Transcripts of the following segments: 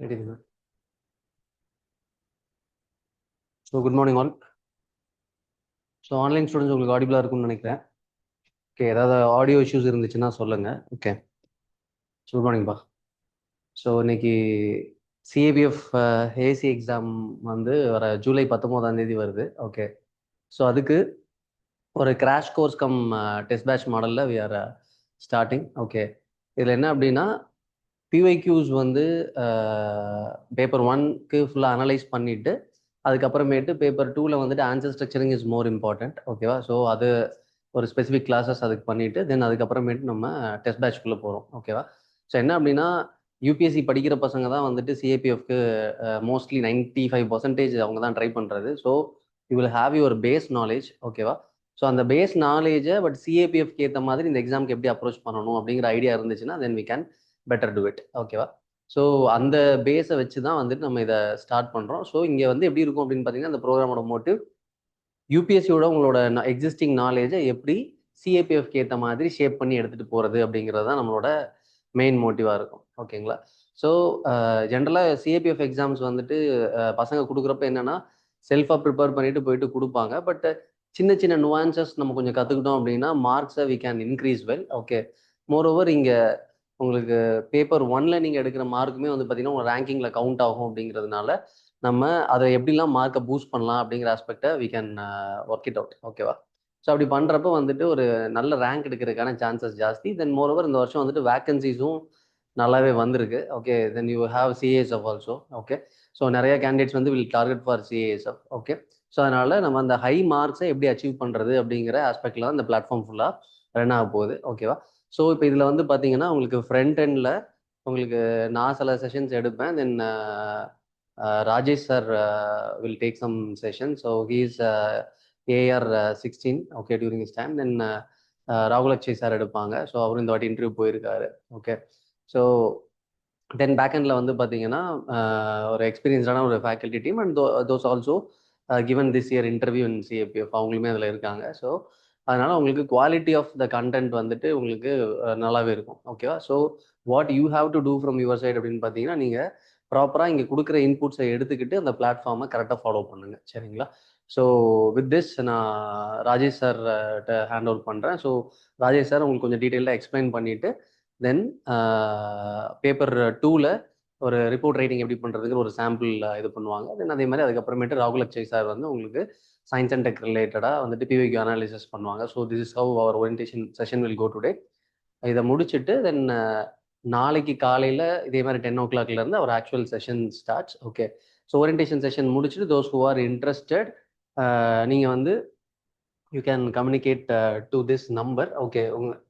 Very good. So good morning all. So online students உங்களுக்கு ஆடிபிளாக இருக்கும்னு நினைக்கிறேன். ஓகே, ஏதாவது ஆடியோ இஷ்யூஸ் இருந்துச்சுன்னா சொல்லுங்கள். ஓகே, குட் மார்னிங்பா. ஸோ இன்னைக்கு சிஏபிஎஃப் ஏசி எக்ஸாம் வந்து வர ஜூலை 19 வருது. ஓகே, ஸோ அதுக்கு ஒரு crash course cum test batch மாடலில் வி ஆர் ஸ்டார்டிங். ஓகே, இதில் என்ன அப்படின்னா பிஒய்க்யூஸ் வந்து பேப்பர் 1க்கு ஃபுல்லாக அனலைஸ் பண்ணிவிட்டு அதுக்கப்புறமேட்டு பேப்பர் 2ல் வந்துட்டு answer structuring is more important. ஓகேவா? ஸோ அது ஒரு ஸ்பெசிஃபிக் கிளாஸஸ் அதுக்கு பண்ணிவிட்டு தென் அதுக்கப்புறமேட்டு நம்ம டெஸ்ட் பேட்ச்குள்ளே போகிறோம். ஓகேவா? ஸோ என்ன அப்படின்னா யூபிஎஸ்சி படிக்கிற பசங்க தான் வந்துட்டு சிஏபிஎஃப்க்கு மோஸ்ட்லி 95% அவங்க தான் ட்ரை பண்ணுறது. So you will have your base knowledge. ஓகேவா? ஸோ அந்த பேஸ் நாலேஜை பட் சிஏபிஎஃப்க்கு ஏற்ற மாதிரி இந்த எக்ஸாமுக்கு எப்படி அப்ரோச் பண்ணணும் அப்படிங்கிற ஐடியா இருந்துச்சுன்னா then we can better do it. ஓகேவா? ஸோ அந்த பேஸை வச்சு தான் வந்துட்டு நம்ம இதை ஸ்டார்ட் பண்ணுறோம். ஸோ இங்கே வந்து எப்படி இருக்கும் அப்படின்னு பார்த்தீங்கன்னா, அந்த ப்ரோக்ராமோட மோட்டிவ் யூபிஎஸ்சியோட உங்களோட எக்ஸிஸ்டிங் நாலேஜை எப்படி சிஏபிஎஃப்க்கு ஏற்ற மாதிரி ஷேப் பண்ணி எடுத்துகிட்டு போகிறது அப்படிங்கிறது தான் நம்மளோட மெயின் மோட்டிவாக இருக்கும். ஓகேங்களா? ஸோ ஜென்ரலாக சிஏபிஎஃப் எக்ஸாம்ஸ் வந்துட்டு பசங்க கொடுக்குறப்ப என்னென்னா செல்ஃபாக ப்ரிப்பேர் பண்ணிட்டு போயிட்டு கொடுப்பாங்க. பட் சின்ன சின்ன நுவான்சஸ் நம்ம கொஞ்சம் கற்றுக்கிட்டோம் அப்படின்னா மார்க்ஸை we can increase well. Okay, moreover இங்கே உங்களுக்கு பேப்பர் 1ல் நீங்கள் எடுக்கிற மார்க்குமே வந்து பார்த்தீங்கன்னா உங்கள் ரேங்கிங்கில் கவுண்ட் ஆகும். அப்படிங்கிறதுனால நம்ம அதை எப்படிலாம் மார்க்கை பூஸ்ட் பண்ணலாம் அப்படிங்கிற ஆஸ்பெக்டை we can work it out. ஓகேவா? ஸோ அப்படி பண்ணுறப்ப வந்துட்டு ஒரு நல்ல ரேங்க் எடுக்கிறதுக்கான சான்சஸ் ஜாஸ்தி. தென் மோரோவர் இந்த வருஷம் வந்துட்டு வேக்கன்சிஸும் நல்லாவே வந்திருக்கு. Okay, then you have CASF also. Okay, so நிறைய கேண்டிடேட்ஸ் வந்து will target for CASF. Okay, so அதனால் நம்ம அந்த ஹை மார்க்ஸை எப்படி அச்சீவ் பண்ணுறது அப்படிங்கிற ஆஸ்பெக்டில் தான் இந்த பிளாட்ஃபார்ம் ஃபுல்லாக ரன் ஆக போகுது. ஓகேவா? ஸோ இப்போ இதில் வந்து பார்த்தீங்கன்னா உங்களுக்கு ஃப்ரண்ட் எண்டில் உங்களுக்கு நான் சில செஷன்ஸ் எடுப்பேன். Then Rajesh sir will take some session. So he is AR 16 okay during is time. Then ராகுல் அக்ஷய் சார் எடுப்பாங்க. ஸோ அவரும் இந்த வாட்டி இன்டர்வியூ போயிருக்காரு. ஓகே, ஸோ தென் பேக்கெண்டில் வந்து பார்த்தீங்கன்னா ஒரு எக்ஸ்பீரியன்ஸ்டான ஒரு faculty team and those also given this year interview in CAPF அவங்களுமே அதில் இருக்காங்க. ஸோ அதனால் உங்களுக்கு குவாலிட்டி ஆஃப் த கண்டென்ட் வந்துட்டு உங்களுக்கு நல்லாவே இருக்கும். ஓகேவா? So what you have to do from your side அப்படின்னு பார்த்தீங்கன்னா நீங்கள் ப்ராப்பராக இங்கே கொடுக்குற இன்புட்ஸை எடுத்துக்கிட்டு அந்த பிளாட்ஃபார்மை கரெக்டாக ஃபாலோ பண்ணுங்க. சரிங்களா? ஸோ வித் திஸ் நான் ராஜேஷ் சார் ஹேண்ட் ஓவர் பண்ணுறேன். ஸோ ராஜேஷ் சார் உங்களுக்கு கொஞ்சம் டீட்டெயிலாக எக்ஸ்பிளைன் பண்ணிவிட்டு தென் பேப்பர் 2ல் ஒரு ரிப்போர்ட் ரைட்டிங் எப்படி பண்ணுறதுக்கு ஒரு சாம்பிள் இது பண்ணுவாங்க. தென் அதே மாதிரி அதுக்கப்புறமேட்டு ராகுல் அக்ஷய் சார் வந்து உங்களுக்கு சயின்ஸ் அண்ட் டெக் ரிலேட்டடாக வந்துட்டு பிவிக்யூ அனாலிசிஸ் பண்ணுவாங்க. So this is how our orientation session will go today. இதை முடிச்சுட்டு தென் நாளைக்கு காலையில் இதே மாதிரி 10 o'clockலேருந்து our actual session starts. Okay, so orientation session முடிச்சுட்டு தோஸ் ஹூ ஆர் இன்ட்ரெஸ்டட் நீங்கள் வந்து you can communicate to this number. Okay, உங்கள்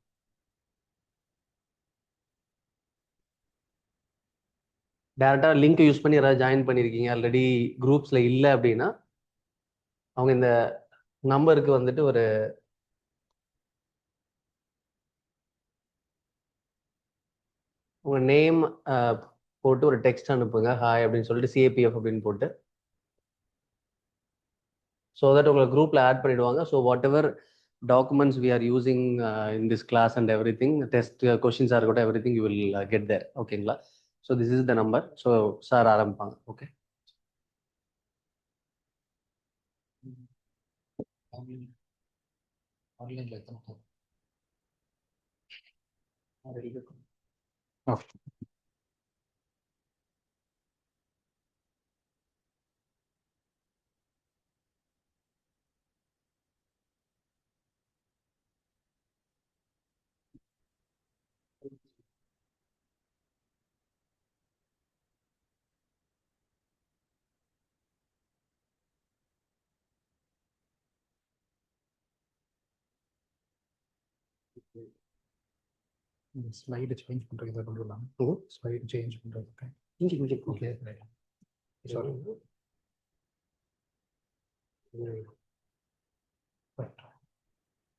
டேரெக்டாக லிங்க் யூஸ் பண்ணி யாராவது ஜாயின் பண்ணியிருக்கீங்க ஆல்ரெடி குரூப்ஸில் இல்லை அப்படின்னா அவங்க இந்த நம்பருக்கு வந்துட்டு ஒரு உங்கள் நேம் போட்டு ஒரு டெக்ஸ்ட் அனுப்புங்க. ஹாய் அப்படின்னு சொல்லிட்டு சிஏபிஎஃப் அப்படின்னு போட்டு. ஸோ தட் உங்களை குரூப்பில் ஆட் பண்ணிவிடுவாங்க. So whatever documents we are using in this class and everything test கொஷின்ஸாக இருக்கட்டும் everything you will get there. ஓகேங்களா? So this is the number. So sir ஆரம்பிப்பாங்க. Okay, slide change பண்ணுறது பண்ணலாம். Slide change பண்ணுறதுக்கு இங்கே okay sorry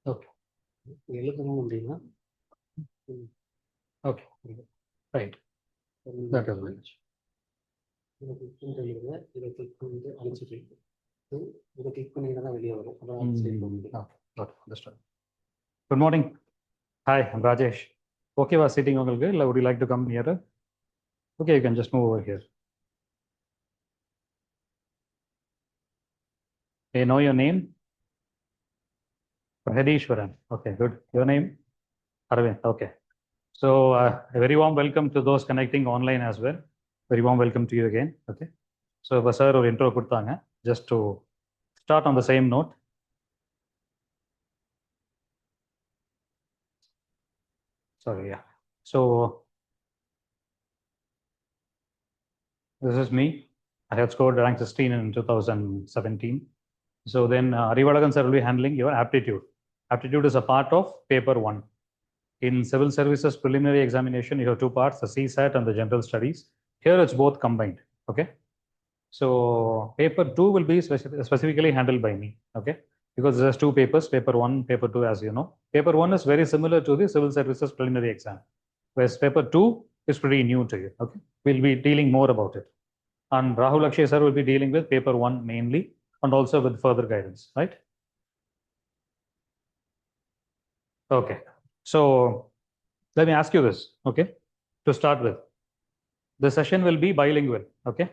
okay எழுதணும் அப்படின்னா okay right that is right. இதை கிளிக் பண்ணிட்டு அழிச்சிட்டு இதை கிளிக் பண்ணிங்கன்னா தான் வெளியே வரும். அப்புறம் Good morning. Hi, I'm Rajesh. Okay, was sitting உங்களுக்கு இல்லை would you like to come nearer? Okay, you can just move over here. May I know your name? Prahadishwaran. Okay, good. Your name? Arvind. Okay. So a very warm welcome to those connecting online as well. Very warm welcome to you again. Okay. So இப்போ sir ஒரு intro கொடுத்தாங்க just to start on the same note. Sorry, yeah. So this is me. I had scored rank 16 in 2017. So then Arivalagan sir will be handling your aptitude. Aptitude is a part of paper 1. In civil services preliminary examination, you have two parts, the CSAT and the general studies. Here it's both combined. Okay. So paper 2 will be specifically handled by me. Okay. Because there's two papers, paper 1, paper 2, as you know. Paper 1 is very similar to the civil services preliminary exam, whereas paper 2 is pretty new to you. Okay. We'll be dealing more about it. And Rahul Akshay sir will be dealing with paper 1 mainly and also with further guidance, right? Okay. So let me ask you this, okay? To start with, the session will be bilingual, okay?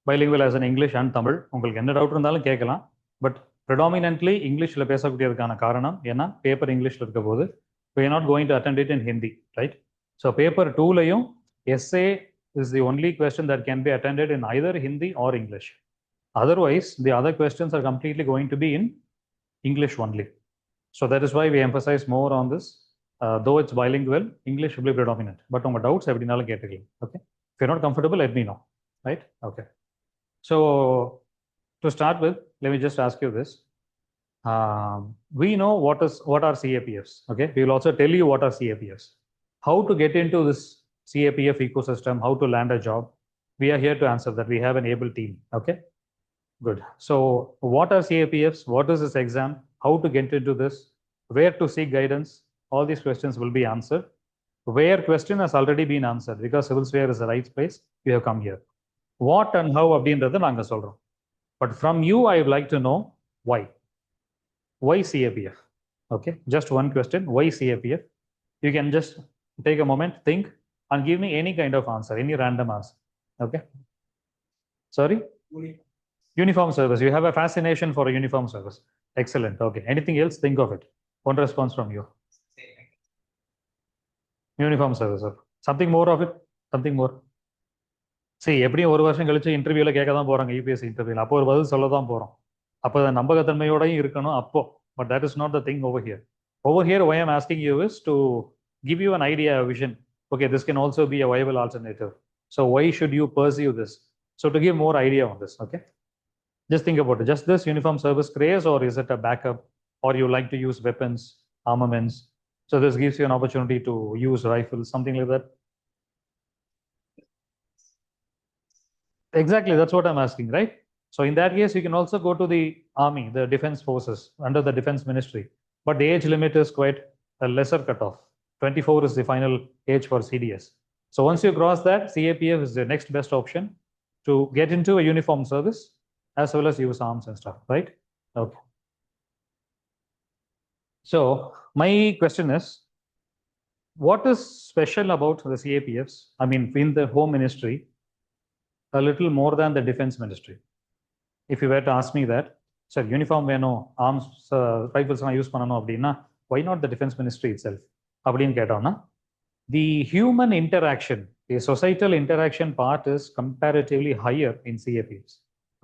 Bilingual as in English and Tamil. உங்களுக்கு என்ன doubt இருந்தாலும் கேட்கலாம், but predominantly இங்கிலீஷில் பேசக்கூடியதுக்கான காரணம் ஏன்னா paper இங்கிலீஷில் இருக்க போது we are not going to attend it in Hindi, right? So paper 2லையும் essay is the only question that can be attended in either Hindi or English. Otherwise, the other questions are completely going to be in English only. So that is why we emphasize more on this. Though it's bilingual, English will be predominant. But on doubts, everything get it. Okay. If you're not comfortable, let me know. Right? Okay. So to start with, let me just ask you this. We know what are CAPFs. Okay. We will also tell you what are CAPFs. How to get into this CAPF ecosystem, how to land a job. We are here to answer that. We have an able team. Okay. Good. So what are CAPFs? What is this exam? How to get into this? Where to seek guidance? All these questions will be answered. Where question has already been answered because civil sphere is the right place. You have come here. What and how அப்படின்றத நாங்க சொல்றோம். But from you, I would like to know why. Why CAPF? Okay, just one question. Why CAPF? You can just take a moment, think, and give me any kind of answer, any random answer. Okay. Sorry? Uniform service. You have a fascination for a uniform service. Excellent. Okay. Anything else? Think of it. One response from you. Uniform service. Something more of it? Something more? See, எப்படியும் ஒரு வருஷம் கழிச்சு இன்டர்வியூல கேட்க தான் போறாங்க UPSC இன்டர்வியூல அப்போ ஒரு பதில் சொல்ல தான் போறோம் அப்போ நம்பகத்தன்மையோடையும் இருக்கணும் அப்போ but that is not the thing over here why I'm asking you is to give you an idea, a vision. Okay, this can also be a viable alternative. So why should you pursue this? So to give more idea on this, okay? Just think about it. Just this uniform service craze, or is it a backup, or you like to use weapons, armaments? So this gives you an opportunity to use rifles, something like that. Exactly, that's what I'm asking, right? So in that case, you can also go to the army, the defense forces under the defense ministry. But the age limit is quite a lesser cutoff. 24 is the final age for CDS. So once you cross that, CAPF is the next best option to get into a uniform service as well as use arms and stuff, right? Okay. So my question is, what is special about the CAPFs? I mean, in the home ministry, a little more than the defense ministry. If you were to ask me that, sir, uniform வேணும், arms, rifles use பண்ணணும் அப்படின்னா, why not the defense ministry itself? அப்படின்னு கேட்டோம்னா, the human interaction, the societal interaction part is comparatively higher in CAPFs.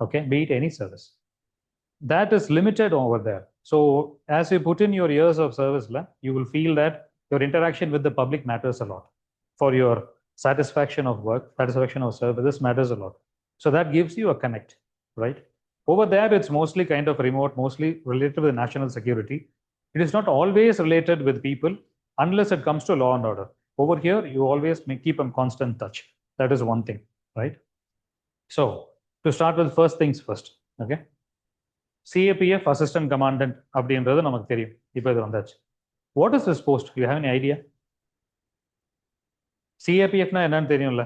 Okay, be it any service. That is limited over there. So as you put in your years of service, you will feel that your interaction with the public matters a lot. For your satisfaction of work, satisfaction of service, this matters a lot. So that gives you a connect, right? Over there, it's mostly kind of remote, mostly related to the national security. It is not always related with people unless it comes to law and order. Over here, you always keep in constant touch. That is one thing, right? So to start with, first things first, okay? CAPF assistant commandant அப்படின்றது நமக்கு தெரியும். இப்போ இது வந்தாச்சு. What is this post? You have any idea? CAPF na என்னன்னு தெரியும்ல?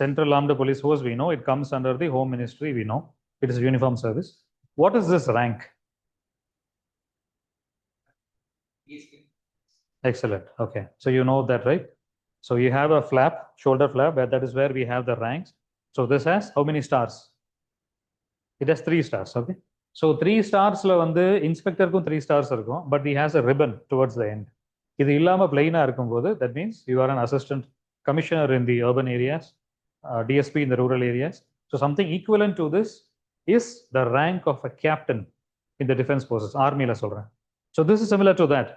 Central Armed Police Force, we know. It comes under the Home Ministry, we know. It is a uniform service. What is this rank? Excellent. Okay. So you know that, right? So you have a flap, shoulder flap, that is where we have the ranks. So this has how many stars? It has 3 stars, okay? So 3 ஸ்டார்ஸ்ல வந்து இன்ஸ்பெக்டருக்கும் 3 stars இருக்கும், but he has a ribbon towards the end. இது இல்லாம பிளைனா இருக்கும்போது that means you are an assistant commissioner in the urban areas, DSP in the rural areas. So something equivalent to this is the rank of a captain in the defense forces, army la solren. So this is similar to that.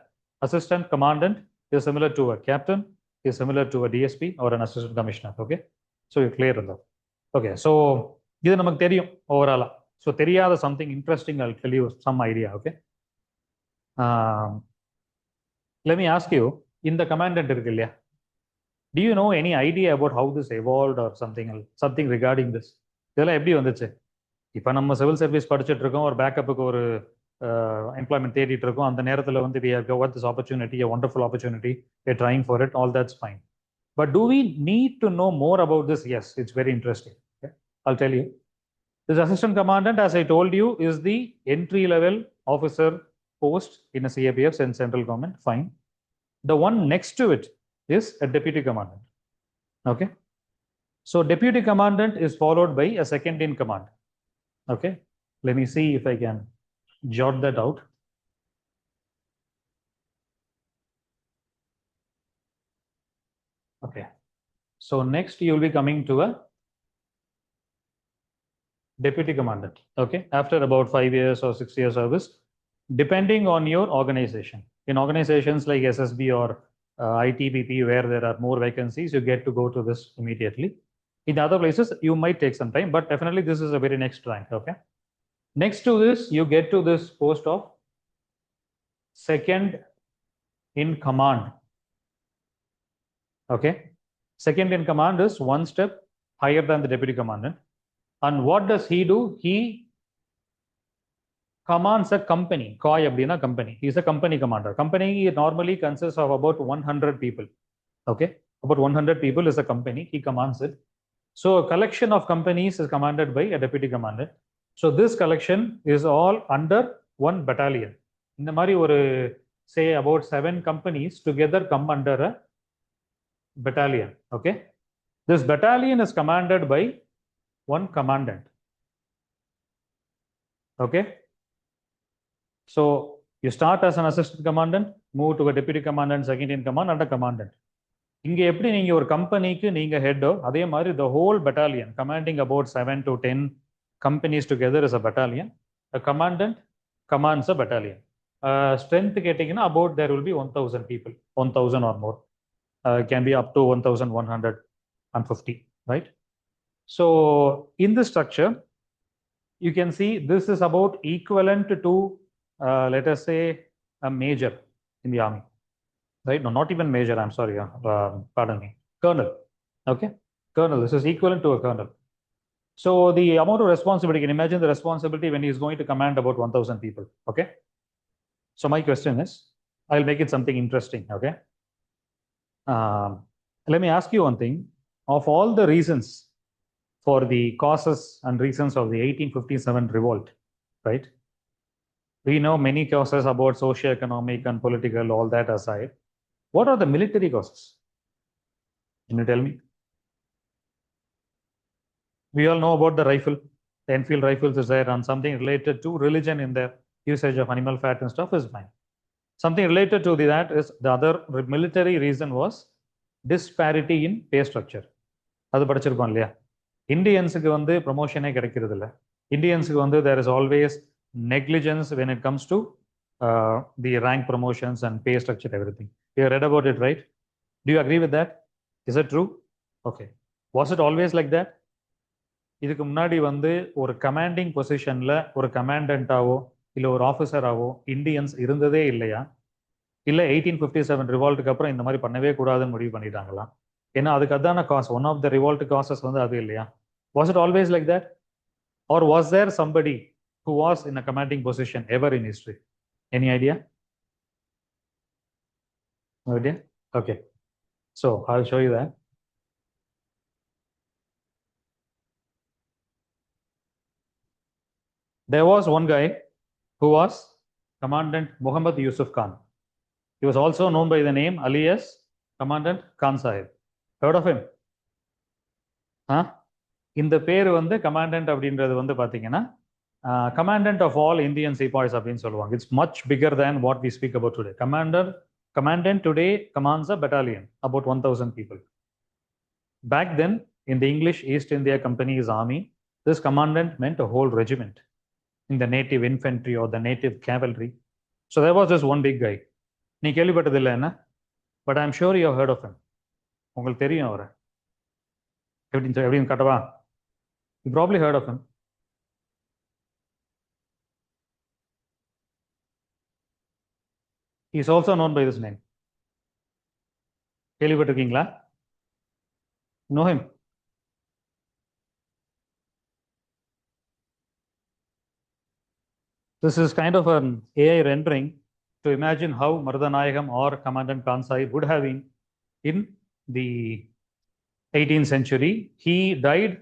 Assistant commandant is similar to a captain, is similar to a DSP or an assistant commissioner. Okay, so you're clear on that. Okay, so இது நமக்கு தெரியும் ஓவராலா. So தெரியாத something interesting I'll tell you some idea. Okay, let me ask you, இந்த commandant இருக்கு இல்லையா, do you know any idea about how this evolved or something regarding this? இதெல்லாம் எப்படி வந்துச்சு? இப்போ நம்ம சிவில் சர்வீஸ் படிச்சுட்டு இருக்கோம், ஒரு பேக்கப்புக்கு ஒரு எம்ப்ளாய்மெண்ட் தேடிட்டு இருக்கோம், அந்த நேரத்தில் வந்து we have got this opportunity, a wonderful opportunity, we're trying for it, all that's fine. But do we need to know more about this? Yes, it's very interesting. Okay? I'll tell you. This assistant commandant, as I told you, is the entry level officer post in a CAPF and central government. Fine. The one next to it is a deputy commandant. Okay. So deputy commandant is followed by a second in command. Okay. Let me see if I can jot that out. Okay. So next you will be coming to a deputy commandant. Okay. After about 5 years or 6 years service, depending on your organization. In organizations like SSB or ITBP, where there are more vacancies, you get to go to this immediately. In other places, you might take some time, but definitely this is a very next rank. Okay. Next to this, you get to this post of second in command. Okay. Second in command is one step higher than the deputy commandant. And what does he do? He commands a company. Koi abdina company. He is a company commander. Company normally consists of about 100 people. Okay. About 100 people is a company. He commands it. So a collection of companies is commanded by a deputy commandant. So this collection is all under one battalion. In the mari or say about 7 companies together come under a battalion. Okay. This battalion is commanded by one commandant. Okay. So you start as an assistant commandant, move to a deputy commandant, second in command, and a commandant. இங்க எப்படி நீங்க ஒரு கம்பெனிக்கு நீங்க ஹெட்டோ, அதே மாதிரி the whole battalion commanding about 7 to 10 companies together is a battalion. A commandant commands a battalion. Strength கேட்டீங்கன்னா about there will be 1000 people, 1000 or more. Can be up to 1150, right? So in this structure, you can see this is about equivalent to let us say a major in the army, right? No, not even major, I'm sorry, pardon me, colonel. Okay, colonel, this is equivalent to a colonel. So the amount of responsibility, you can imagine the responsibility when he is going to command about 1000 people. Okay, so my question is, I'll make it something interesting. Okay, let me ask you one thing. Of all the reasons for the causes and reasons of the 1857 revolt, right? We know many causes about socio-economic and political, all that aside. What are the military causes? Can you tell me? We all know about the rifle. The Enfield rifles is there, and something related to religion in their usage of animal fat and stuff is fine. Something related to that is the other military reason was disparity in pay structure. அது படிச்சிருக்கோம் இல்லையா? இந்தியன்ஸுக்கு வந்து ப்ரொமோஷனே கிடைக்கிறது இல்லை. இந்தியன்ஸுக்கு வந்து there is always negligence when it comes to the rank promotions and pay structure, everything. You read about it, right? Do you agree with that? Is it true? Okay. Was it always like that? இதுக்கு முன்னாடி வந்து ஒரு commanding பொசிஷன்ல ஒரு கமாண்டன்டாவோ இல்லை ஒரு ஆஃபீஸராவோ Indians இருந்ததே இல்லையா? இல்லை 1857 ரிவால்ட்டுக்கு அப்புறம் இந்த மாதிரி பண்ணவே கூடாதுன்னு முடிவு பண்ணிட்டாங்களா? ஏன்னா அதுக்கு அதான cause, one of the revolt causes வந்து அது இல்லையா? Was it always like that? Or was there somebody who was in a commanding position ever in history? Any idea? No idea? Okay. So I'll show you that. There was one guy who was Commandant Muhammad Yusuf Khan. He was also known by the name alias Commandant Khan Sahib. Heard of him? இந்த பேர் வந்து commandant அப்படின்றது வந்து பார்த்தீங்கன்னா commandant of all Indian sepoys அப்படின்னு சொல்லுவாங்க. It's much bigger than what we speak about today. Commandant today commands a battalion, about 1,000 people. Back then, in the English East India Company's army, this commandant meant a whole regiment in the native infantry or the native cavalry. So there was just one big guy. நீ கேள்விப்பட்டதில்லை என்ன? But I'm sure you have heard of him. உங்களுக்கு தெரியும் அவரை. எப்படின்னு காட்டவா? You probably heard of him. He is also known by this name. கேள்விப்பட்டிருக்கீங்களா? Know him? This is kind of an AI rendering to imagine how Marudanayagam or Commandant Khan Sahib would have been in the 18th century. He died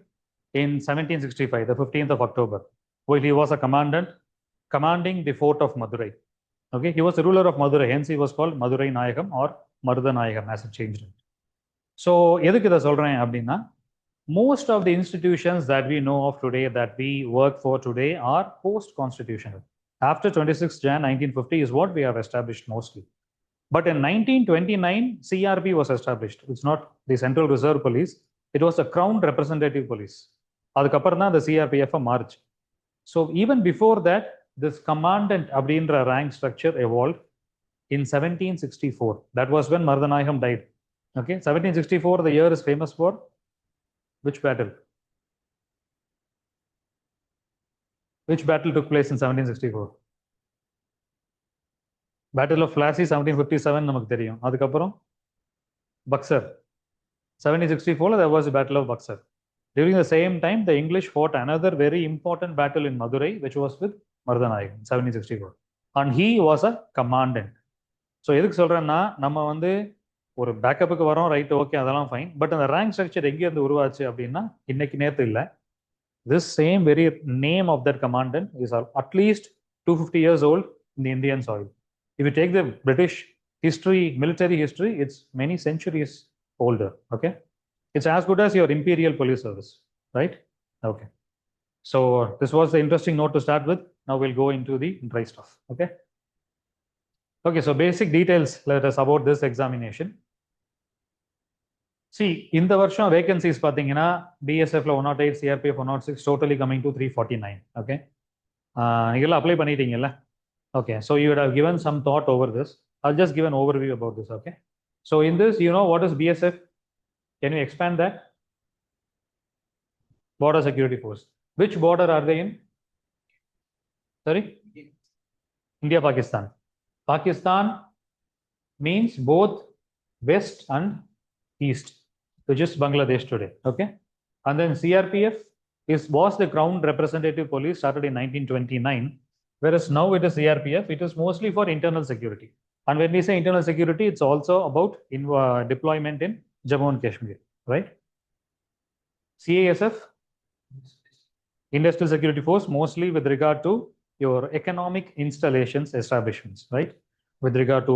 in 1765, the 15th of October, while he was a commandant commanding the fort of Madurai. Okay, he was the ruler of Madurai, hence he was called Madurai Nayagam or Marudanayagam as it changed. So, எதுக்கு இதை சொல்றேன் அப்படின்னா, most of the institutions that we know of today, that we work for today, are post-constitutional. After 26 Jan 1950 is what we have established mostly. But in 1929, CRP was established. It's not the Central Reserve Police. It was the Crown Representative Police. அதுக்கப்புறம் தான் the CRPF மாறுச்சு. So even before that, this commandant அப்படின்ற rank structure evolved in 1764. That was when Marudanayagam died. Okay, 1764, the year is famous for which battle? Which battle took place in 1764? Battle of Plassey, 1757 நமக்கு தெரியும். அதுக்கப்புறம் Buxar. 1764, there was the Battle of Buxar. During the same time, the English fought another very important battle in Madurai, which was with Marudanayagam, 1764. And he was a commandant. So எதுக்கு சொல்றேன்னா, நம்ம வந்து ஒரு பேக்கப்புக்கு வரோம், right, okay, அதெல்லாம் fine. But அந்த rank structure எங்கேருந்து உருவாச்சு அப்படின்னா, இன்னைக்கு நேற்று இல்லை. This same very name of that commandant is at least 250 years old in the Indian soil. If you take the British history, military history, it's many centuries older. Okay, it's as good as your Imperial Police Service, right? Okay, so this was the interesting note to start with. Now we'll go into the dry stuff. Okay. Okay, so basic details, let us about this examination. See, in the வருஷம் vacancies பார்த்தீங்கன்னா, BSF 108, CRPF 106, totally coming to 349. Okay, நீங்களாம் apply பண்ணிட்டீங்கல்ல? Okay, so you would have given some thought over this. I'll just give an overview about this. Okay, so in this, you know what is BSF? Can you expand that? Border Security Force. Which border are they in? Sorry? India, Pakistan. Pakistan means both west and east, which is Bangladesh today. Okay, and then CRPF was the Crown Representative Police, started in 1929, whereas now it is CRPF. It is mostly for internal security. And when we say internal security, it's also about deployment in Jammu and Kashmir, right? CASF, Industrial Security Force, mostly with regard to your economic installations, establishments, right? With regard to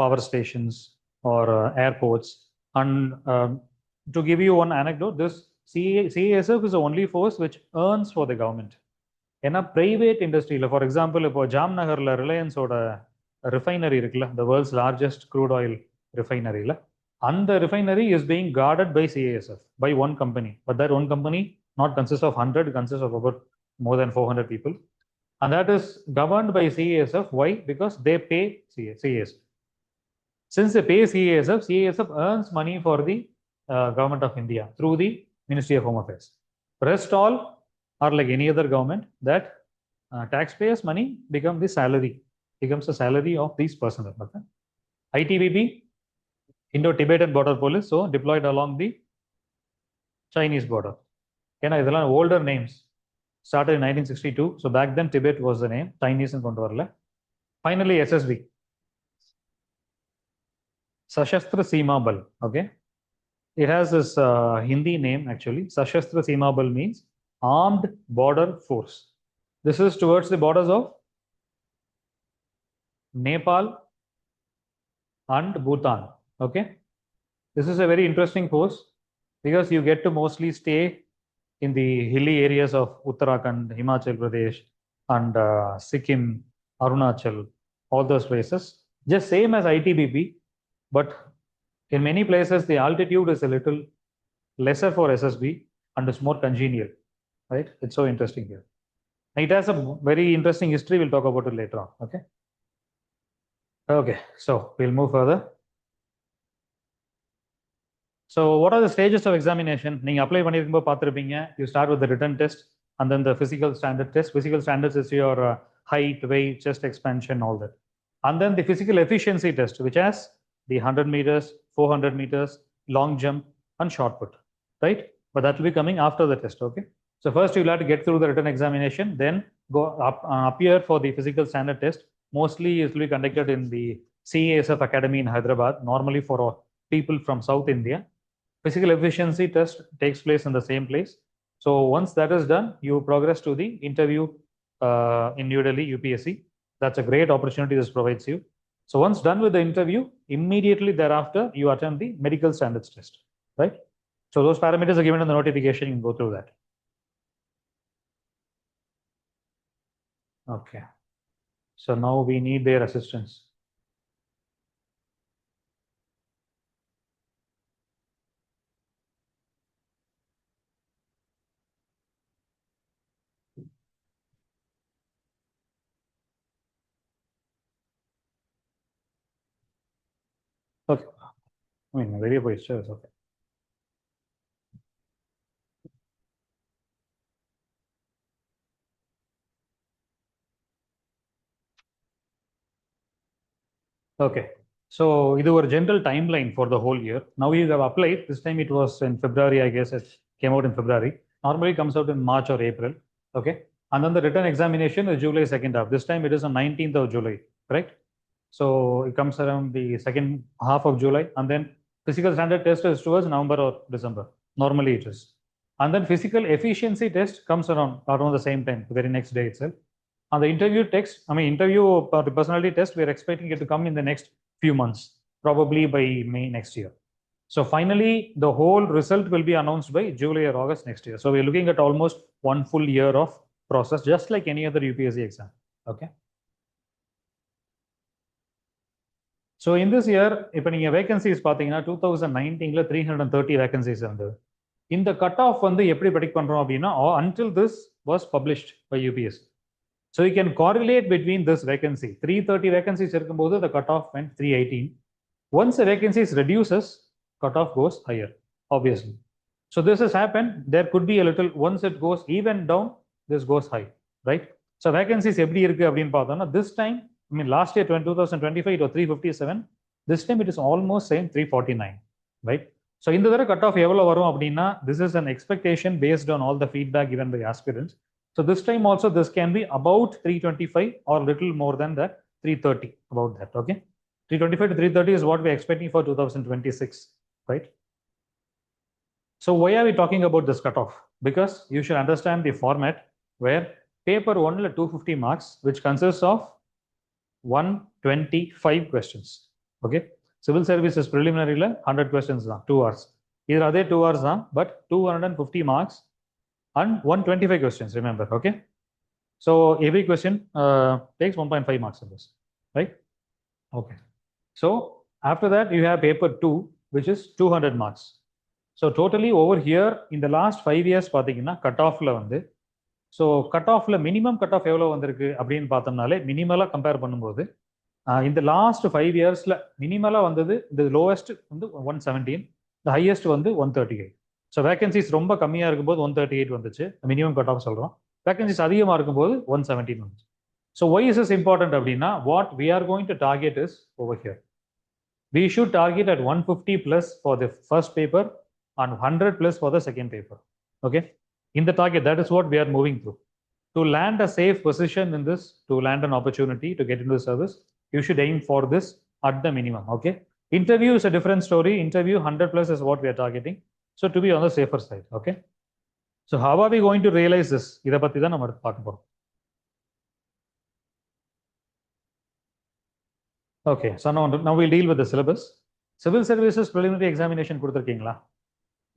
power stations or airports. And to give you one anecdote, this CASF is the only force which earns for the government. In a private industry, for example, இப்போ ஜாம்நகர்ல ரிலையன்ஸோட refinery இருக்குல்ல, the world's largest crude oil refinery, and the refinery is being guarded by CASF, by one company. But that one company not consists of 100, consists of about more than 400 people. And that is governed by CASF. Why? Because they pay CASF. Since they pay CASF, CASF earns money for the government of India through the Ministry of Home Affairs. Rest all are like any other government, that taxpayers' money becomes the salary of these personnel. Okay? ITBP, Indo-Tibetan Border Police, so deployed along the Chinese border. These are older names. Started in 1962. So back then Tibet was the name. Chinese and kondu. Finally SSB. Sashastra Seema Bal. Okay. It has this Hindi name actually. Sashastra Seema Bal means Armed Border Force. This is towards the borders of Nepal and Bhutan. Okay. This is a very interesting force because you get to mostly stay in the hilly areas of Uttarakhand, Himachal Pradesh, and Sikkim, Arunachal, all those places. Just same as ITBP, but in many places the altitude is a little lesser for SSB and is more congenial, right? It's so interesting here. It has a very interesting history. We'll talk about it later on. Okay. Okay, so we'll move further. So what are the stages of examination? நீங்க apply பண்ணிருக்கும்போது பார்த்திருப்பீங்க. You start with the written test and then the physical standard test. Physical standards is your height, weight, chest expansion, all that. And then the physical efficiency test, which has the 100 meters, 400 meters, long jump, and shot put, right? But that will be coming after the test, okay? So first you'll have to get through the written examination, then go appear for the physical standard test. Mostly it will be conducted in the CASF Academy in Hyderabad, normally for people from South India. Physical efficiency test takes place in the same place. So once that is done, you progress to the interview in New Delhi, UPSC. That's a great opportunity this provides you. So once done with the interview, immediately thereafter, you attend the medical standards test, right? So those parameters are given in the notification, you can go through that. Okay. So now we need their assistance. Okay. I mean, very posture is okay. Okay. So இது ஒரு general timeline for the whole year. Now you have applied. This time it was in February, I guess it came out in February. Normally it comes out in March or April. Okay. And then the written examination is July second half. This time it is on 19th of July, correct? So it comes around the second half of July, and then physical standard test is towards November or December. Normally it is. And then physical efficiency test comes around the same time, the very next day itself. And the interview text, interview personality test, we are expecting it to come in the next few months, probably by May next year. So finally, the whole result will be announced by July or August next year. So we're looking at almost 1 full year of process, just like any other UPSC exam. Okay. So in this year, if you have vacancies, 2019 330 vacancies இருந்தது. இந்த cut off வந்து எப்படி predict பண்றோம் அப்படின்னா until this was published by UPSC. So you can correlate between this vacancy. 330 vacancies இருக்கும்போது the cut off went 318. Once the vacancies reduces, cut off goes higher, obviously. So this has happened. There could be a little, once it goes even down, this goes high, right? So vacancies எப்படி இருக்கு அப்படின்னு பார்த்தோம்னா this time, last year 2025 it was 357. This time it is almost same 349, right? So இந்த தடவை cut off எவ்வளவு வரும் அப்படின்னா this is an expectation based on all the feedback given by aspirants. So this time also this can be about 325 or little more than that, 330, about that, okay? 325 to 330 is what we're expecting for 2026, right? So why are we talking about this cutoff? Because you should understand the format where paper 1 250 marks, which consists of 125 questions, okay? Civil services preliminary 100 questions, 2 hours. Either are they 2 hours, but 250 marks and 125 questions, remember, okay? So every question takes 1.5 marks in this, right? Okay. So after that, you have paper 2, which is 200 marks. So totally over here, in the last 5 years, cut off வந்து so cut ஆஃப்ல minimum cut of எவ்வளோ வந்திருக்கு அப்படின்னு பார்த்தோம்னாலே மினிமலாக compare பண்ணும்போது இந்த last 5 இயர்ஸ்ல மினிமலாக வந்தது இந்த லோவஸ்ட் வந்து 117, இந்த ஹையஸ்ட் வந்து 138. ஸோ வேகன்சிஸ் ரொம்ப கம்மியாக இருக்கும்போது 138 வந்துச்சு, மினிமம் கட் ஆஃப் சொல்கிறோம். வேகன்சிஸ் அதிகமாக இருக்கும்போது 117 வந்துச்சு. So why is is important அப்படின்னா what we are going to target is over here. We should target at 150 plus for the first paper and 100 plus for the second paper. Okay. In the target, that is what we are moving through. To land a safe position in this, to land an opportunity to get into the service, you should aim for this at the minimum. Okay. Interview is a different story. Interview 100 plus is what we are targeting. So to be on the safer side. Okay. So how are we going to realize this? இதை பத்தி தான் நம்ம பார்க்க போறோம். Okay, so now we'll deal with the syllabus. Civil services preliminary examination கொடுத்திருக்கீங்களா?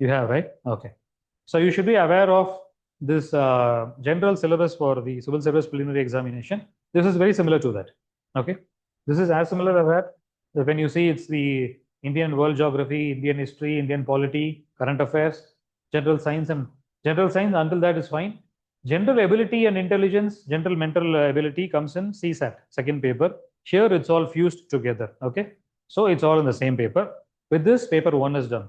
You have, right? Okay. So you should be aware of this general syllabus for the civil service preliminary examination. This is very similar to that. Okay, this is as similar as that when you see it's the Indian world geography, Indian history, Indian polity, current affairs, general science, and general science. Until that is fine. General ability and intelligence, general mental ability comes in CSAT, second paper. Here it's all fused together. Okay, so it's all in the same paper. With this, paper 1 is done.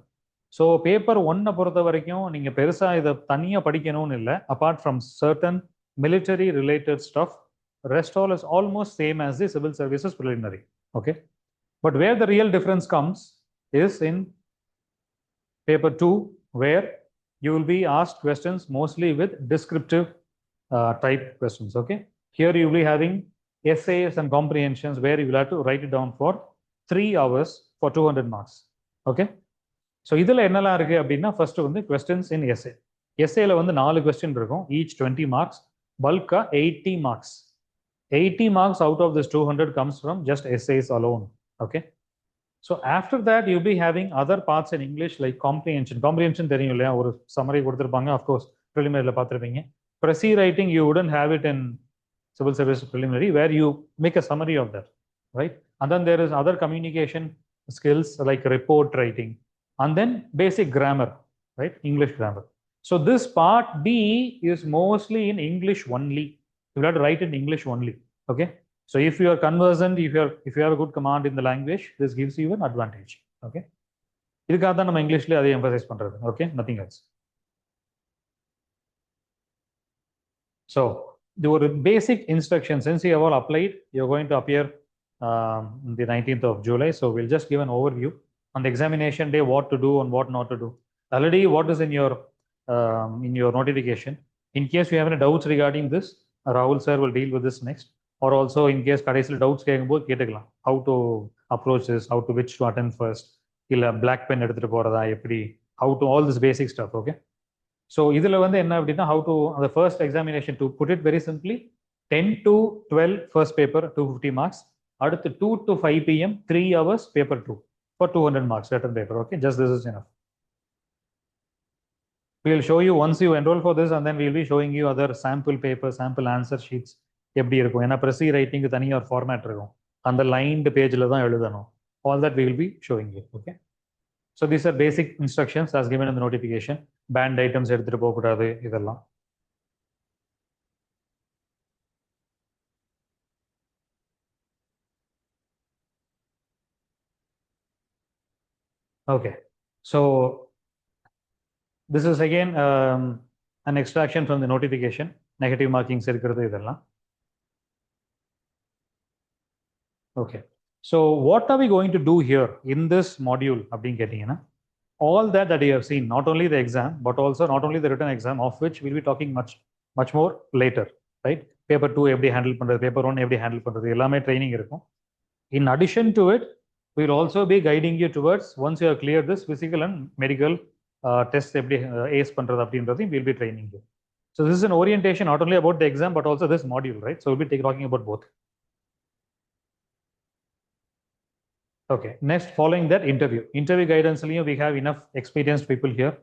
So paper ஒன்னை பொறுத்த வரைக்கும் நீங்கள் பெருசாக இதை தனியாக படிக்கணும்னு இல்லை. Apart from certain military related stuff, rest all is almost same as the civil services preliminary. Okay, but where the real difference comes is in paper 2, where you will be asked questions mostly with descriptive type questions. Okay, here you will be having essays and comprehensions where you will have to write it down for 3 hours for 200 marks. Okay, so இதில் என்னெல்லாம் இருக்குது அப்படின்னா, first வந்து questions in S A. எஸ்ஏல வந்து 4 question இருக்கும், each 20 marks, பல்கா 80 marks. 80 marks out of this 200 comes from just essays alone. Okay, so after that you be having other parts in English like comprehension. Comprehension தெரியும் இல்லையா, ஒரு summary கொடுத்துருப்பாங்க, of course ப்ரிலிமினரியில் பார்த்துருப்பீங்க. Precis writing you wouldn't have it in civil service preliminary, where you make a summary of that, right? And then there is other communication skills like report writing, and then basic grammar, right? English grammar. So this part B is mostly in English only. You have to write in English only. Okay, so if you are conversant, if you have a good command in the language, this gives you an advantage. Okay, இதுக்காக தான் நம்ம இங்கிலீஷ்ல அதை emphasise பண்றது. Okay, nothing else. So the basic instructions, since you have all applied, you're going to appear the 19th of July. So we'll just give an overview on the examination day, what to do and what not to do. Already what is in your notification. In case you have any doubts regarding this, Rahul sir will deal with this next. Or also in case கடைசியில் doubts கேட்கும்போது கேட்டுக்கலாம், how to approach this, how to which to attend first, இல்லை black pen எடுத்துட்டு போறதா எப்படி, how to all this basic stuff. Okay, so இதில் வந்து என்ன அப்படின்னா, how to the first examination, to put it very simply, 10 to 12 first paper 250 marks, அடுத்து 2 to 5 p.m. 3 hours paper 2 for 200 marks written paper. Okay, just this is enough. We will show you once you enroll for this, and then we will be showing you other sample papers, sample answer sheets. எப்படி இருக்கும், ஏன்னா ப்ரெசி writing தனியாக ஒரு format இருக்கும், அந்த lined பேஜில் தான் எழுதணும். All that we will be showing you. Okay, so these are basic instructions as given in the notification. Banned items எடுத்துட்டு போகக்கூடாது, இதெல்லாம். Okay, so this is again an extraction from the notification. Negative markings இருக்கிறது இதெல்லாம். Okay, so what are we going to do here in this module அப்படின்னு கேட்டீங்கன்னா, all that you have seen, not only the exam but also not only the written exam, of which we'll be talking much more later, right? Paper 2 எப்படி handle பண்றது, paper 1 எப்படி handle பண்றது, எல்லாமே training இருக்கும். In addition to it, we will also be guiding you towards, once you have cleared this physical and medical tests எப்படி ace பண்றது அப்படின்றதையும் we'll be training you. So this is an orientation not only about the exam but also this module, right? So we'll be talking about both. Okay, next, following that, interview guidance, we have enough experienced people here.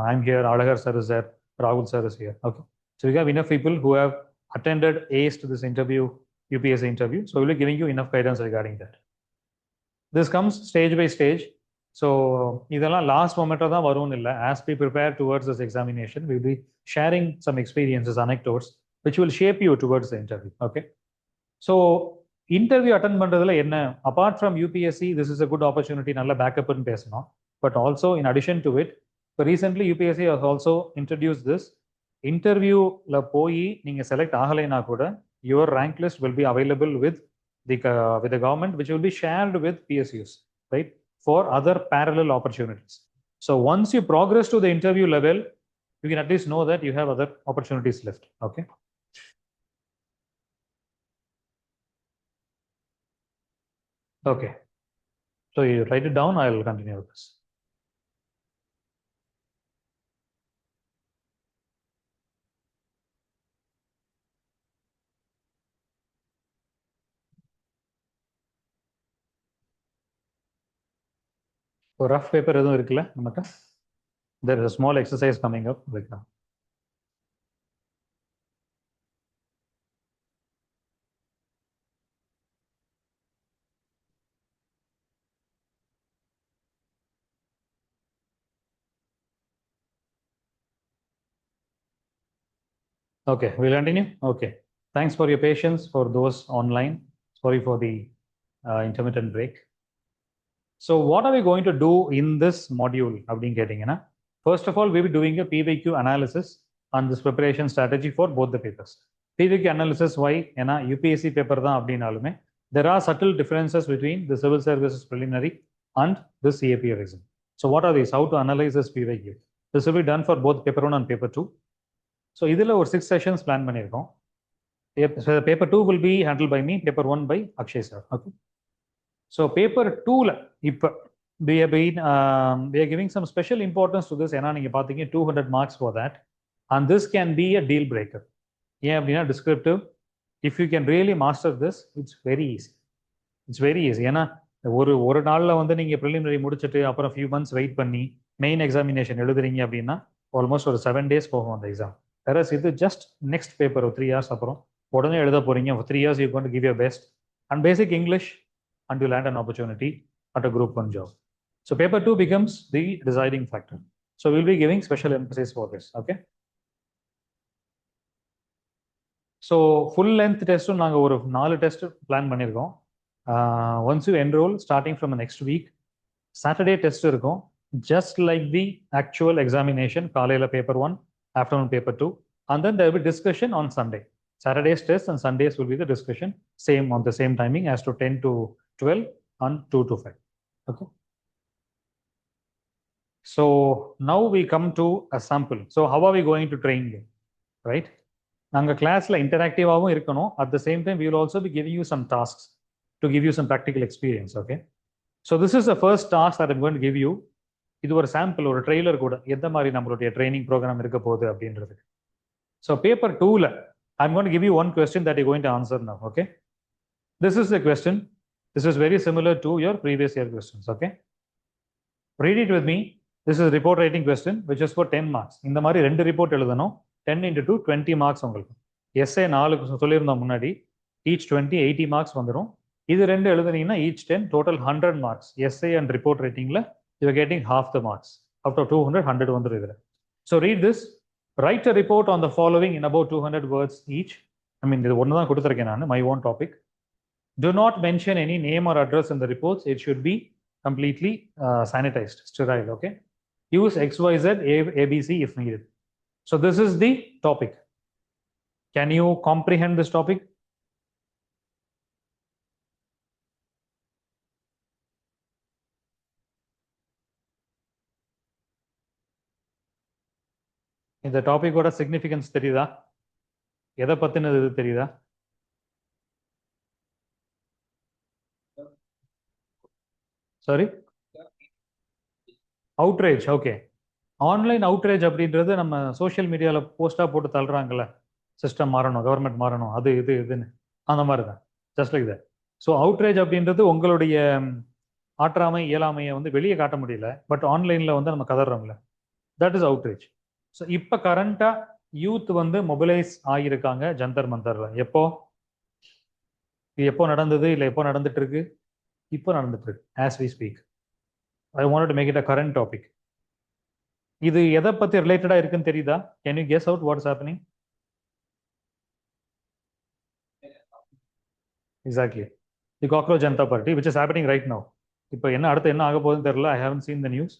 I'm here, Alagar sir is there, Rahul sir is here. Okay, so we have enough people who have attended ace to this interview, UPSC interview. So we'll be giving you enough guidance regarding that. This comes stage by stage. So இதெல்லாம் last மொமெண்ட்டாக தான் வரும்னு இல்லை. As we prepare towards this examination, we'll be sharing some experiences, anecdotes, which will shape you towards the interview. Okay, so interview attend பண்ணுறதுல என்ன, apart from UPSC, this is a good opportunity, நல்ல பேக்கப்னு பேசணும். But also in addition to it, இப்போ recently UPSC has also introduce this. இன்டர்வியூவில் போய் நீங்கள் select ஆகலைன்னா கூட your rank list will be available with the government, which will be shared with PSUs, right, for other parallel opportunities. So once you progress to the interview level, you can at least know that you have other opportunities left. Okay, okay, so you write it down, I will continue with this. ஒரு rough paper எதுவும் இருக்குல்ல நம்மகிட்ட, There is a small exercise coming up like that. Okay, we'll continue. Okay. Thanks for your patience for those online. Sorry for the intermittent break. So what are we going to do in this module? First of all, we'll be doing a PVQ analysis on this preparation strategy for both the papers. PVQ analysis, why? UPSC paper da there are subtle differences between the civil services preliminary and the CAPF exam. So what are these? How to analyze this PVQ? This will be done for both paper 1 and paper 2. So இதில் ஒரு 6 sessions plan பண்ணியிருக்கோம். Paper 2 will be handled by me, paper 1 by Akshay sir. Okay. So paper 2 we are giving some special importance to this. ஏன்னா நீங்க பாத்தீங்க 200 marks for that, and this can be a deal breaker. ஏன் அப்படின்னா descriptive, if you can really master this, it's very easy. It's very easy. ஏன்னா ஒரு நாள்ல வந்து நீங்க preliminary முடிச்சிட்டு அப்புறம் few months wait பண்ணி main examination எழுதுறீங்க அப்படின்னா almost ஒரு 7 days போகும் அந்த exam. Whereas இது just next paper 3 hours அப்புறம் உடனே எழுத போறீங்க. For 3 years you're going to give your best and basic English and you land an opportunity at a group 1 job. So paper 2 becomes the deciding factor. So we'll be giving special emphasis for this. Okay. So full length test நாங்க ஒரு 4 test plan பண்ணிருக்கோம். Once you enroll, starting from the next week, Saturday test இருக்கும். Just like the actual examination, காலையில paper 1, afternoon paper 2, and then there will be discussion on Sunday. Saturday's test and Sundays will be the discussion, same on the same timing as to 10 to 12 and 2 to 5. Okay. So now we come to a sample. So how are we going to train you? Right? நாங்க கிளாஸ்ல இன்டராக்டிவாகவும் இருக்கணும். At the same time, we will also be giving you some tasks to give you some practical experience. Okay. So this is the first task that I'm going to give you. இது ஒரு sample, ஒரு trailer கூட எந்த மாதிரி நம்மளுடைய training program இருக்க போகுது அப்படின்றது. ஸோ பேப்பர் 2ல I'm going to give you one question that you're going to answer now. Okay. This is the question. This is very similar to your previous year questions. Okay. Read it with me. This is report writing question which is for 10 marks. இந்த மாதிரி 2 report எழுதணும். 10 into 2 20 marks உங்களுக்கு. S A 4 சொல்லியிருந்தோம் முன்னாடி. each 20 80 marks வந்துடும். இது 2 எழுதுனீங்கன்னா each 10 total 100 marks. SA and report writingல you are getting half the marks. Out of 200, 100 வந்துடும் இதுல. So read this. Write a report on the following in about 200 words each. I mean, இது ஒன்று தான் கொடுத்துருக்கேன் நான், my own topic. Do not mention any name or address in the reports. It should be completely sanitized, sterile. Okay. Use XYZ, ABC if needed. So this is the topic. Can you comprehend this topic? இந்த டாபிக்கோட significance தெரியுதா? எதை பத்தினது தெரியுதா? Sorry, outrage. Okay. Online outrage அப்படின்றது நம்ம social மீடியாவில் போஸ்டாக போட்டு தள்ளுறாங்கல்ல, system மாறணும், government மாறணும், அது இதுன்னு அந்த மாதிரி தான், just like that. So outrage அப்படின்றது உங்களுடைய ஆற்றாமை இயலாமையை வந்து வெளியே காட்ட முடியல, பட் ஆன்லைனில் வந்து நம்ம கதறோம்ல, தட் இஸ் அவுட்ரேஜ். ஸோ இப்போ கரண்டாக யூத் வந்து மொபிலைஸ் ஆகியிருக்காங்க ஜந்தர் மந்தர்ல. எப்போ நடந்தது இல்லை எப்போ நடந்துட்டு இருக்கு? இப்போ நடந்துட்டு இருக்கு, as we speak. I wanted to make it a current topic. இது எதை பத்தி ரிலேட்டடா இருக்குன்னு தெரியுதா? Can you guess out what is happening? Exactly, the cockroach Janata party which is happening right now. இப்போ என்ன அடுத்து என்ன ஆக போகுதுன்னு தெரியல. I haven't seen the news.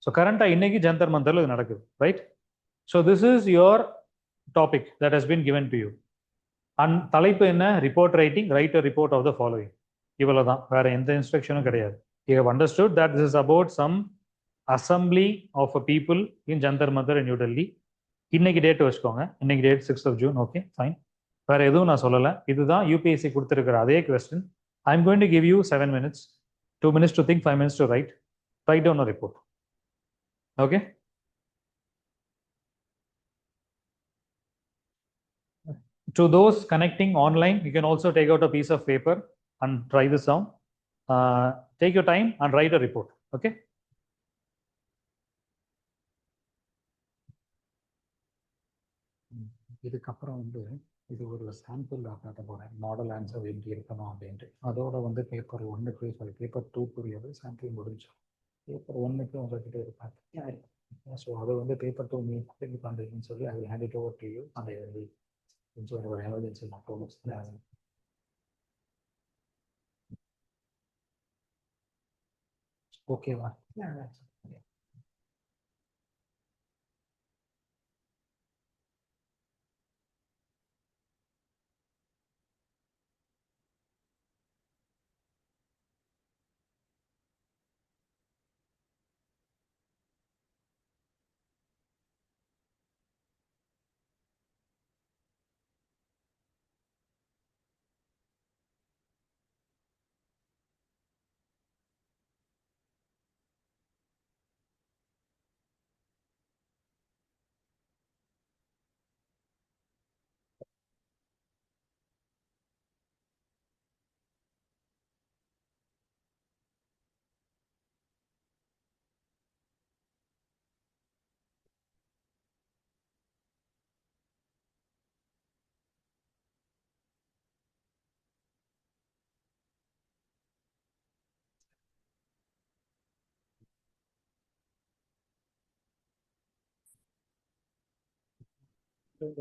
So கரண்டா இன்னைக்கு ஜந்தர் மந்தர்ல இது நடக்குது, right? So this is your topic that has been given to you. And தலைப்பு என்ன? Report writing, write a report of the following. இவ்வளவுதான், வேற எந்த இன்ஸ்ட்ரக்ஷனும் கிடையாது. You have understood that this is about some assembly of a people in Jantar Mantar in New Delhi. இன்னைக்கு date வச்சுக்கோங்க, இன்னைக்கு date 6th of June. Okay, fine. வேற எதுவும் நான் சொல்லலை. இதுதான் யூபிஎஸ்சி கொடுத்துருக்கிற அதே question. I am going to give you 7 minutes, 2 minutes to think, 5 minutes to write down a report. Okay. To those connecting online, you can also take out a piece of paper and try this down. Take your time and write a report. Okay. இதுக்கப்புறம் வந்து இது ஒரு sample காட்ட போகிறேன், model answer எப்படி இருக்கணும் அப்படின்ட்டு. அதோட வந்து பேப்பர் 1க்கு சாரி பேப்பர் 2க்குரியது சாம்பிள் முடிஞ்சோம். பேப்பர் 1க்கு உங்கள்கிட்ட இருப்பாங்க. ஸோ அதை வந்து பேப்பர் 2 மீ பண்ணுறீங்கன்னு சொல்லி அதை hand it over to you. அந்த கொஞ்சம் ஒரு எமர்ஜென்சி மட்டும். ஓகேவா?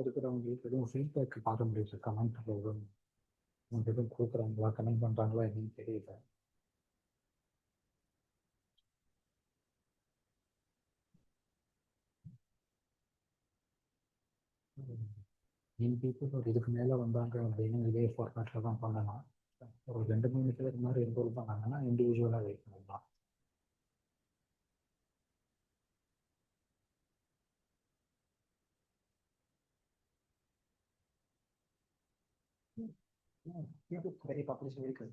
இருக்கிறவங்களுக்கு எதுவும் ஃபீட்பேக் பார்க்க முடியுது, கமெண்ட் எதுவும் உங்களுக்கு எதுவும் கொடுக்குறாங்களா, கமெண்ட் பண்ணுறாங்களா என்னன்னு தெரியல. பீப்புள் ஒரு இதுக்கு மேலே வந்தாங்க அப்படின்னு இதே ஃபார்மேட்டில் தான் பண்ணலாம். ஒரு 2-3 பேர் மாதிரி இன்வால்வ் பண்ணாங்கன்னா இண்டிவிஜுவலாக வெயிட் பண்ணலாம். very published very good.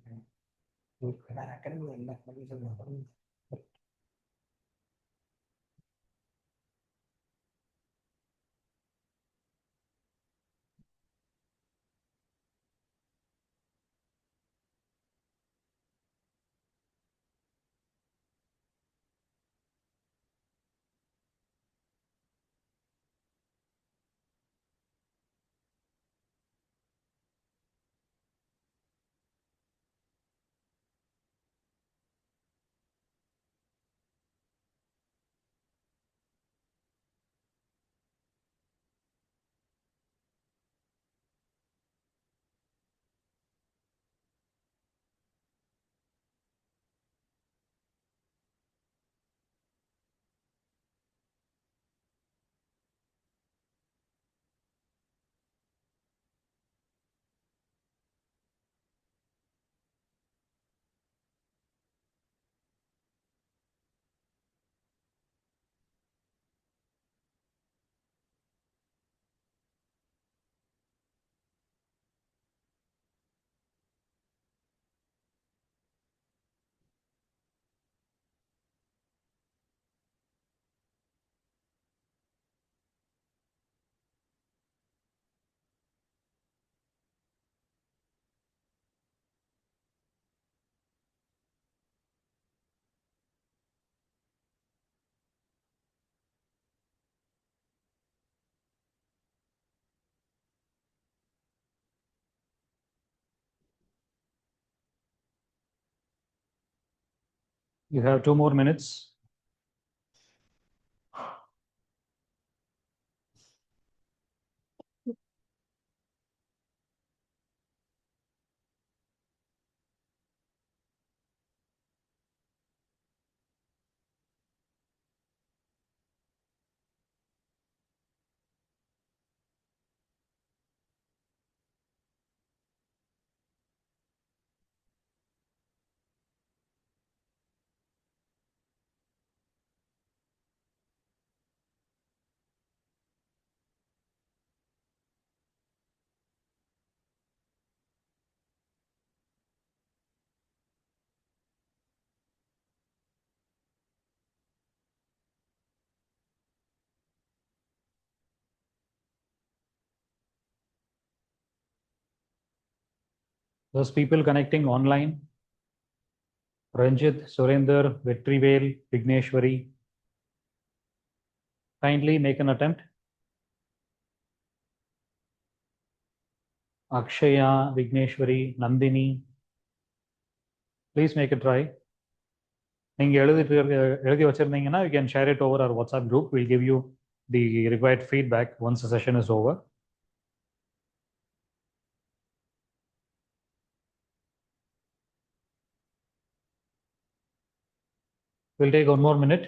Academy and You have 2 more minutes. Those people connecting online, Ranjit, Surinder, Vetrivel, Vigneshwari, kindly make an attempt. Akshaya, Vigneshwari, Nandini. Please make a try. நீங்கள் எழுதி வச்சிருந்தீங்கன்னா you can share it over our WhatsApp group. We'll give you the required feedback once the session is over. We'll take one more minute.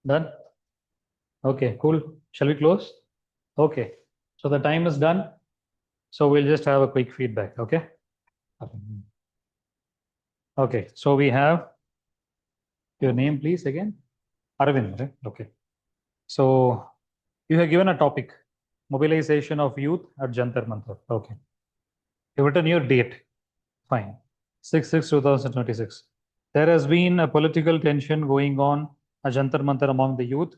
Done? Okay, cool. Shall we close? Okay, so the time is done. So we'll just have a quick feedback, okay? Okay, so we have your name, please, again. Arvind, right? Okay. So you have given a topic, mobilization of youth at Jantar Mantar. Okay. You've written your date. Fine. 6/6/2026. There has been a political tension going on at Jantar Mantar among the youth,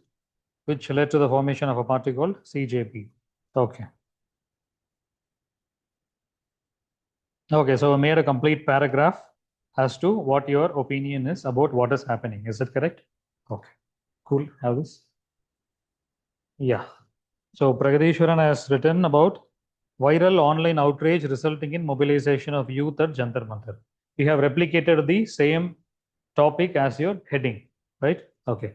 which led to the formation of a party called CJP. Okay. Okay, so I made a complete paragraph as to what your opinion is about what is happening. Is that correct? Okay, cool. Have this? Yeah. So Pragadishwaran has written about viral online outrage resulting in mobilization of youth at Jantar Mantar. We have replicated the same topic as your heading, right? Okay.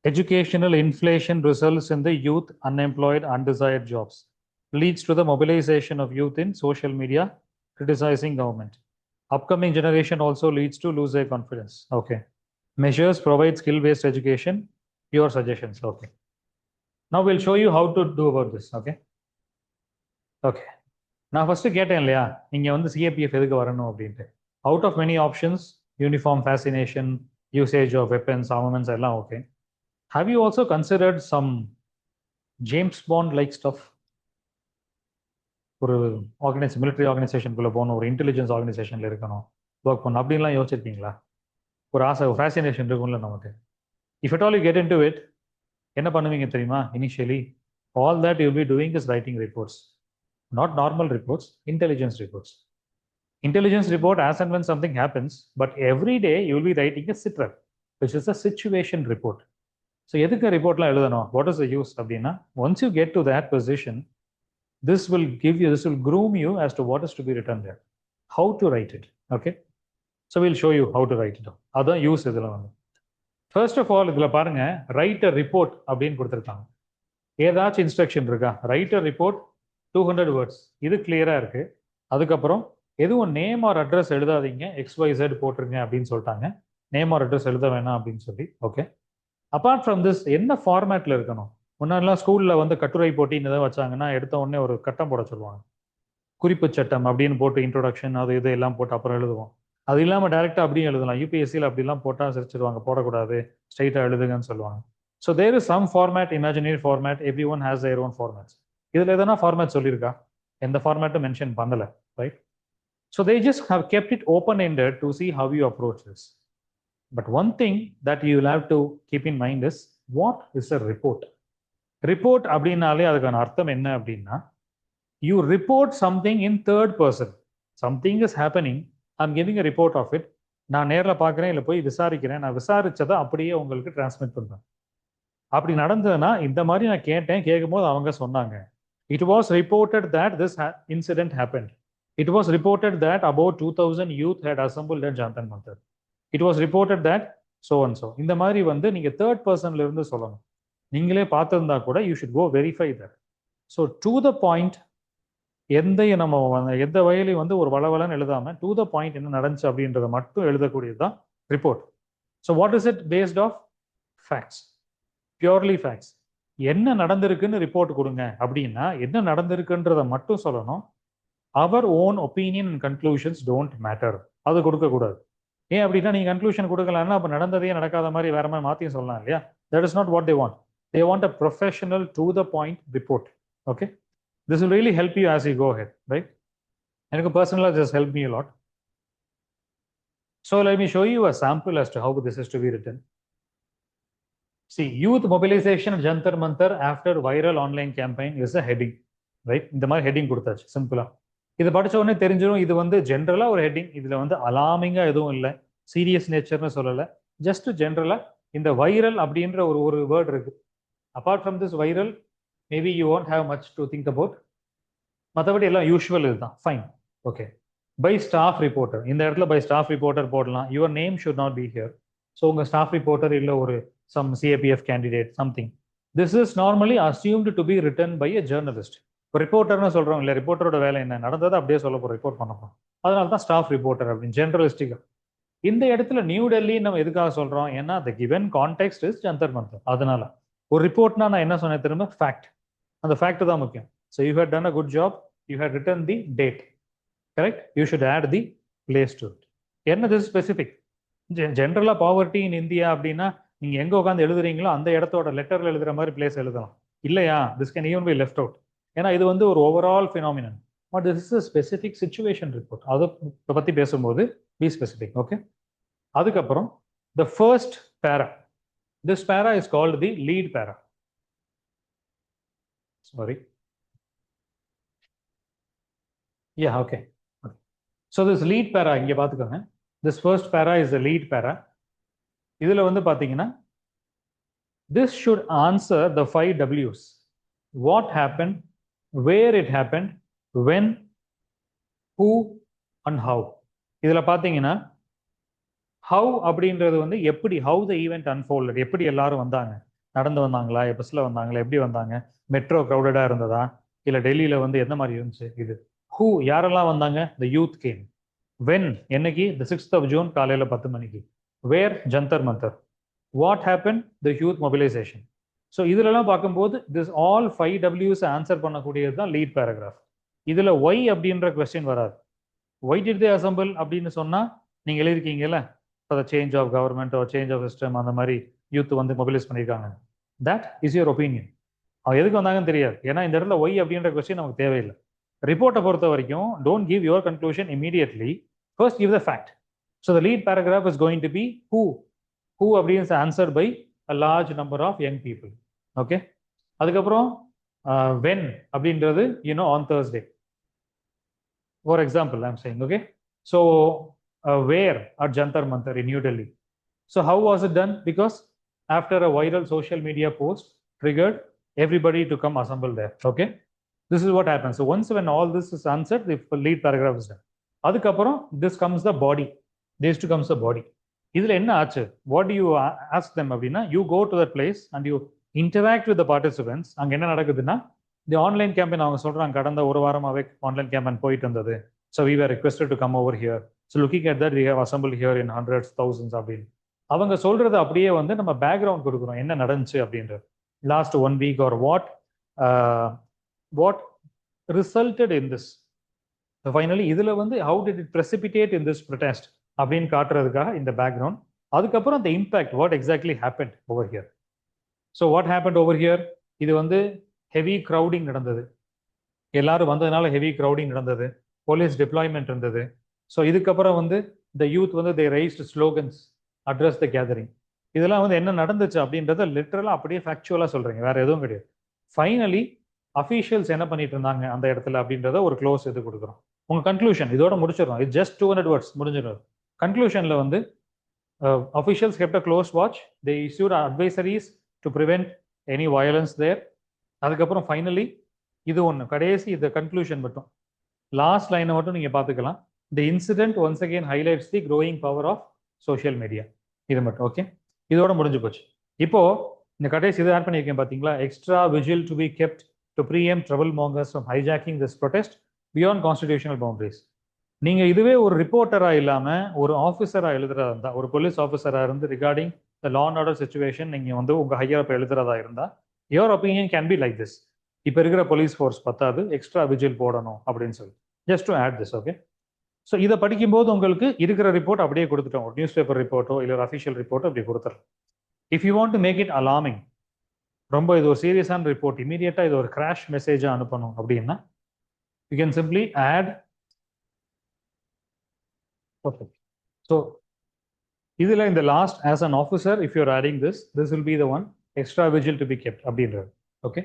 Educational inflation results in the youth unemployed, undesired jobs, leads to the mobilization of youth in social media, criticizing government. Upcoming generation also leads to lose their confidence. Okay. Measures provide skill-based education. Your suggestions. Okay. Now we'll show you how to do about this. Okay. Okay. நான் first கேட்டேன் இல்லையா இங்க வந்து CAPF எதுக்கு வரணும் அப்படின்ட்டு out of many options uniform fascination usage of weapons armaments எல்லாம் okay have you also considered some James Bond like stuff ஒரு மிலிட்டரி ஆர்கனைசேஷனுக்குள்ள போகணும் ஒரு இன்டெலிஜென்ஸ் ஆர்கனைசேஷன்ல இருக்கணும் ஒர்க் பண்ணணும் அப்படின்லாம் யோசிச்சிருக்கீங்களா ஒரு ஆசை ஒரு ஃபேசினேஷன் இருக்கும்ல நமக்கு if at all you get in to it என்ன பண்ணுவீங்க தெரியுமா initially all that you be doing is writing reports not normal reports, intelligence reports. Intelligence report as and when something happens, but every day you will be writing a SITREP, which is a situation report. So, edhukku report la eludano, what is the use abdina? Once you get to that position, this will groom you as to what is to be written there, how to write it. Okay, so we'll show you how to write it. Adha use idhula vandu. First of all, idhula parunga write a report abdin kuduthirukanga. ஏதாச்சும் instruction இருக்கா right a report 200 words இது கிளியரா இருக்கு அதுக்கப்புறம் எதுவும் name R address எழுதாதீங்க XYZ போட்டுருங்க அப்படின்னு சொல்லிட்டாங்க நேம் ஆர் அட்ரஸ் எழுத வேணாம் அப்படின்னு சொல்லி ஓகே அப்பார்ட் ஃப்ரம் திஸ் என்ன ஃபார்மேட்ல இருக்கணும் முன்னாடிலாம் ஸ்கூல்ல வந்து கட்டுரை போட்டின்னு ஏதாவது வச்சாங்கன்னா எடுத்த உடனே ஒரு கட்டம் போட சொல்லுவாங்க குறிப்பு சட்டம் அப்படின்னு போட்டு இன்ட்ரோடக்ஷன் அது இது எல்லாம் போட்டு அப்புறம் எழுதுவோம் அது இல்லாமல் டைரக்டா அப்படியும் எழுதலாம் யூபிஎஸ்சியில் அப்படிலாம் போட்டால் சிரிச்சிருவாங்க போடக்கூடாது ஸ்ட்ரைட்டா எழுதுங்கன்னு சொல்லுவாங்க so there is some format imaginary format every one has their own formats இதுல எதனா ஃபார்மேட் சொல்லியிருக்கா எந்த ஃபார்மேட்டும் மென்ஷன் பண்ணல right so they just have kept it open ended to see how you approach this but one thing that you will have to keep in mind is what is a report report அப்படின்னாலே அதுக்கான அர்த்தம் என்ன அப்படின்னா you report something in third person something is happening I am giving a report of it நான் நேரில் பார்க்குறேன் இல்லை போய் விசாரிக்கிறேன் நான் விசாரிச்சதை அப்படியே உங்களுக்கு டிரான்ஸ்மிட் பண்ணுறேன் அப்படி நடந்ததுன்னா இந்த மாதிரி நான் கேட்கும் போது அவங்க சொன்னாங்க it was reported that this incident happened. It was reported that about 2000 youth had assembled at Jantar Mantar. It was reported that so and so. இந்த மாதிரி வந்து நீங்க தேர்ட் பர்சன்ல இருந்து சொல்லணும் நீங்களே பார்த்திருந்தா கூட you should go verify that. So to the point எந்தையும் நம்ம எந்த வயலையும் வந்து ஒரு வளவலன்னு எழுதாம டு த பாயிண்ட் என்ன நடந்துச்சு அப்படின்றத மட்டும் எழுதக்கூடியது தான் report. So what is it based of? Facts, purely facts. என்ன நடந்திருக்குன்னு ரிப்போர்ட் கொடுங்க அப்படின்னா என்ன நடந்திருக்குன்றத மட்டும் சொல்லணும். அவர் own opinion and conclusions don't matter, அது கொடுக்கக்கூடாது. ஏன் அப்படின்னா நீங்கள் கன்க்ளூஷன் கொடுக்கலன்னா அப்போ நடந்ததே நடக்காத மாதிரி வேற மாதிரி மாற்றியும் சொல்லலாம் இல்லையா? That is not what they want. They want a professional to the point report. Okay, this will really help you as you go ahead, right? And personally just help me a lot. So let me show you a sample as to how this is to be written. See, youth mobilization at Jantar Mantar after viral online campaign is a heading, right? இந்த மாதிரி heading கொடுத்தாச்சு சிம்பிளா. இது படிச்ச உடனே தெரிஞ்சிடும் இது வந்து ஜென்ரலா ஒரு ஹெட்டிங். இதுல வந்து அலாமிங்கா எதுவும் இல்லை, சீரியஸ் நேச்சர்னு சொல்லலை, ஜஸ்ட் ஜென்ரலா இந்த வைரல் அப்படின்ற ஒரு வேர்ட் இருக்கு. Apart from this viral, maybe you won't have much to think about. மற்றபடி எல்லாம் யூஷுவல் இதுதான். Fine, okay. By staff reporter, இந்த இடத்துல பை ஸ்டாஃப் ரிப்போர்ட்டர் போடலாம். Your name should not be here. So உங்கள் ஸ்டாஃப் ரிப்போர்ட்டர் இல்லை ஒரு some CAPF candidate something. This is normally assumed to be written by a journalist. இப்போ ரிப்போர்ட்டர்னு சொல்கிறோம் இல்லை, ரிப்போர்ட்டரோட வேலை என்ன நடந்ததை அப்படியே சொல்ல போகிறோம், ரிப்போர்ட் பண்ண போகிறோம். அதனால தான் ஸ்டாஃப் ரிப்போர்ட்டர் அப்படின்னு ஜென்ரலிஸ்டிக்காக. இந்த இடத்துல நியூ டெல்லி நம்ம எதுக்காக சொல்கிறோம்? ஏன்னா the given context is Jantar Mantar. அதனால ஒரு ரிப்போர்ட்னா நான் என்ன சொன்னேன் திரும்ப? ஃபேக்ட். அந்த ஃபேக்ட் தான் முக்கியம். So you had done a good job, you had written the date, correct? You should add the place to it. என்ன திஸ் ஸ்பெசிஃபிக்? ஜென்ரலாக பாவர்ட்டி இன் இந்தியா அப்படின்னா நீங்கள் எங்கே உட்காந்து எழுதுறீங்களோ அந்த இடத்தோட லெட்டரில் எழுதுற மாதிரி பிளேஸ் எழுதலாம் இல்லையா? This can even B left out. ஏன்னா இது வந்து ஒரு overall phenomenon. But this is a specific situation report. அதை பற்றி பேசும்போது பி ஸ்பெசிஃபிக், ஓகே? அதுக்கப்புறம் த ஃபர்ஸ்ட் பேரா. This para is called the lead para. Sorry. Yeah, okay. So this lead para, இங்க பார்த்துக்கோங்க. This first para is the lead para. இதுல வந்து பாத்தீங்கன்னா this should answer the 5 W's. What happened, where it happened, when, who and how. இதுல பாத்தீங்கன்னா how அப்படின்றது வந்து எப்படி, ஹவு த ஈவெண்ட் அன்ஃபோல்டட், எப்படி எல்லாரும் வந்தாங்க, நடந்து வந்தாங்களா, பஸ்ஸில் வந்தாங்களா, எப்படி வந்தாங்க, மெட்ரோ க்ரௌடடாக இருந்ததா, இல்லை டெல்லியில் வந்து எந்த மாதிரி இருந்துச்சு. இது ஹூ, யாரெல்லாம் வந்தாங்க, த யூத் கேம். வென், என்னைக்கு, த 6th June காலையில் 10 மணிக்கு. Where, Jantar Mantar. What happen, the youth mobilisation. So இதுலலாம் பார்க்கும்போது திஸ் ஆல் 5 W's ஆன்சர் பண்ணக்கூடியது தான் லீட் பேராகிராஃப். இதில் ஒய் அப்படின்ற கொஸ்டின் வராது. ஒய் டிட் தே அசம்பிள் அப்படின்னு சொன்னால் நீங்கள் எழுதிருக்கீங்கல்ல, for the change of government or change of system, அந்த மாதிரி யூத் வந்து மொபிலைஸ் பண்ணியிருக்காங்க. That is your opinion. அவங்க எதுக்கு வந்தாங்கன்னு தெரியாது. ஏன்னா இந்த இடத்துல ஒய் அப்படின்ற கொஸ்டின் நமக்கு தேவையில்லை. ரிப்போர்ட்டை பொறுத்த வரைக்கும் don't give your conclusion immediately, first give the fact. So the lead paragraph is going to be who. Who அப்படின்னு answered by a large number of young people, okay? அதுக்கப்புறம் வென் அப்படின்றது on Thursday. For example I am saying, okay? So where at Jantar Mantar in New Delhi. So how was it done? Because after a viral social media post triggered everybody to come assemble there, okay? This is what happens. So once when all this is answered, the lead paragraph is done. Adukappuram this comes the body. This to comes the body. Idhula enna aachu? What do you ask them அப்படினா? You go to that place and you interact with the participants. அங்க என்ன நடக்குதுன்னா, the online campaign அவங்க சொல்றாங்க கடந்த ஒரு வாரமாவே online campaign போயிட்டு இருந்தது. So we were requested to come over here. So looking at that, we have assembled here in hundreds, thousands அப்படின்னு. அவங்க சொல்றது அப்படியே வந்து நம்ம பேக்ரவுண்ட் கொடுக்குறோம், என்ன நடந்துச்சு அப்படின்றது. Last 1 week or what resulted in this. So finally இதுல வந்து how did it precipitate in this protest அப்படின்னு காட்டுறதுக்காக இந்த பேக்ரவுண்ட். அதுக்கப்புறம் the impact, what exactly happened over here. So what happened over here? இது வந்து ஹெவி க்ரௌடிங் நடந்தது, எல்லாரும் வந்ததுனால ஹெவி க்ரௌடிங் நடந்தது, போலீஸ் டிப்ளாய்மெண்ட் இருந்தது. ஸோ இதுக்கப்புறம் வந்து இந்த யூத் வந்து they raised slogans, address the gathering. இதெல்லாம் வந்து என்ன நடந்துச்சு அப்படின்றத லிட்டரலாக அப்படியே ஃபேக்சுவலாக சொல்கிறீங்க, வேறு எதுவும் கிடையாது. ஃபைனலி அஃபீஷியல்ஸ் என்ன பண்ணிட்டு இருந்தாங்க அந்த இடத்துல அப்படின்றத ஒரு க்ளோஸ் இது கொடுக்குறோம். உங்கள் கன்க்ளூஷன் இதோட முடிச்சிடறோம். இது ஜஸ்ட் 200 words முடிஞ்சிடும். கன்க்ளூஷனில் வந்து officials kept a close watch, they issued advisories to prevent any violence there. அதுக்கப்புறம் ஃபைனலி இது ஒன்று கடைசி, இந்த கன்க்ளூஷன் மட்டும் லாஸ்ட் லைனை மட்டும் நீங்கள் பார்த்துக்கலாம். The incident once again highlights the growing power of social media. இது மட்டும், ஓகே? இதோட முடிஞ்சு போச்சு. இப்போ இந்த கடைசி இதை ஆட் பண்ணியிருக்கேன் பார்த்தீங்களா? Extra vigil to be kept to preempt trouble mongers from hijacking this protest beyond constitutional boundaries. நீங்க இதுவே ஒரு ரிப்போர்ட்டரா இல்லாம ஒரு ஆஃபீஸரா எழுதுறதா இருந்தா, ஒரு போலீஸ் ஆஃபீஸரா இருந்து regarding the law and order situation நீங்க வந்து உங்க ஹையர் அப் எழுதுறதா இருந்தா, your opinion can be like this. இப்ப இருக்கிற போலீஸ் ஃபோர்ஸ் பத்தாது, எக்ஸ்ட்ரா விஜில் போடணும் அப்படின்னு சொல்லி, just to add this. Okay, so இதை படிக்கும்போது உங்களுக்கு இருக்கிற ரிப்போர்ட் அப்படியே கொடுத்துட்டோம். ஒரு நியூஸ் பேப்பர் ரிப்போர்ட்டோ இல்லை ஒரு அஃபிஷியல் ரிப்போர்ட்டோ அப்படி கொடுத்துறோம். If you want to make it alarming, ரொம்ப இது ஒரு சீரியஸான ரிப்போர்ட், இமீடியட்டா இது ஒரு கிராஷ் மெசேஜா அனுப்பணும் அப்படின்னா, you can simply add. Perfect. So, இதுல இந்த last as an officer, if you're adding this will be the one extra vigil to be kept அப்படின்றது. Okay.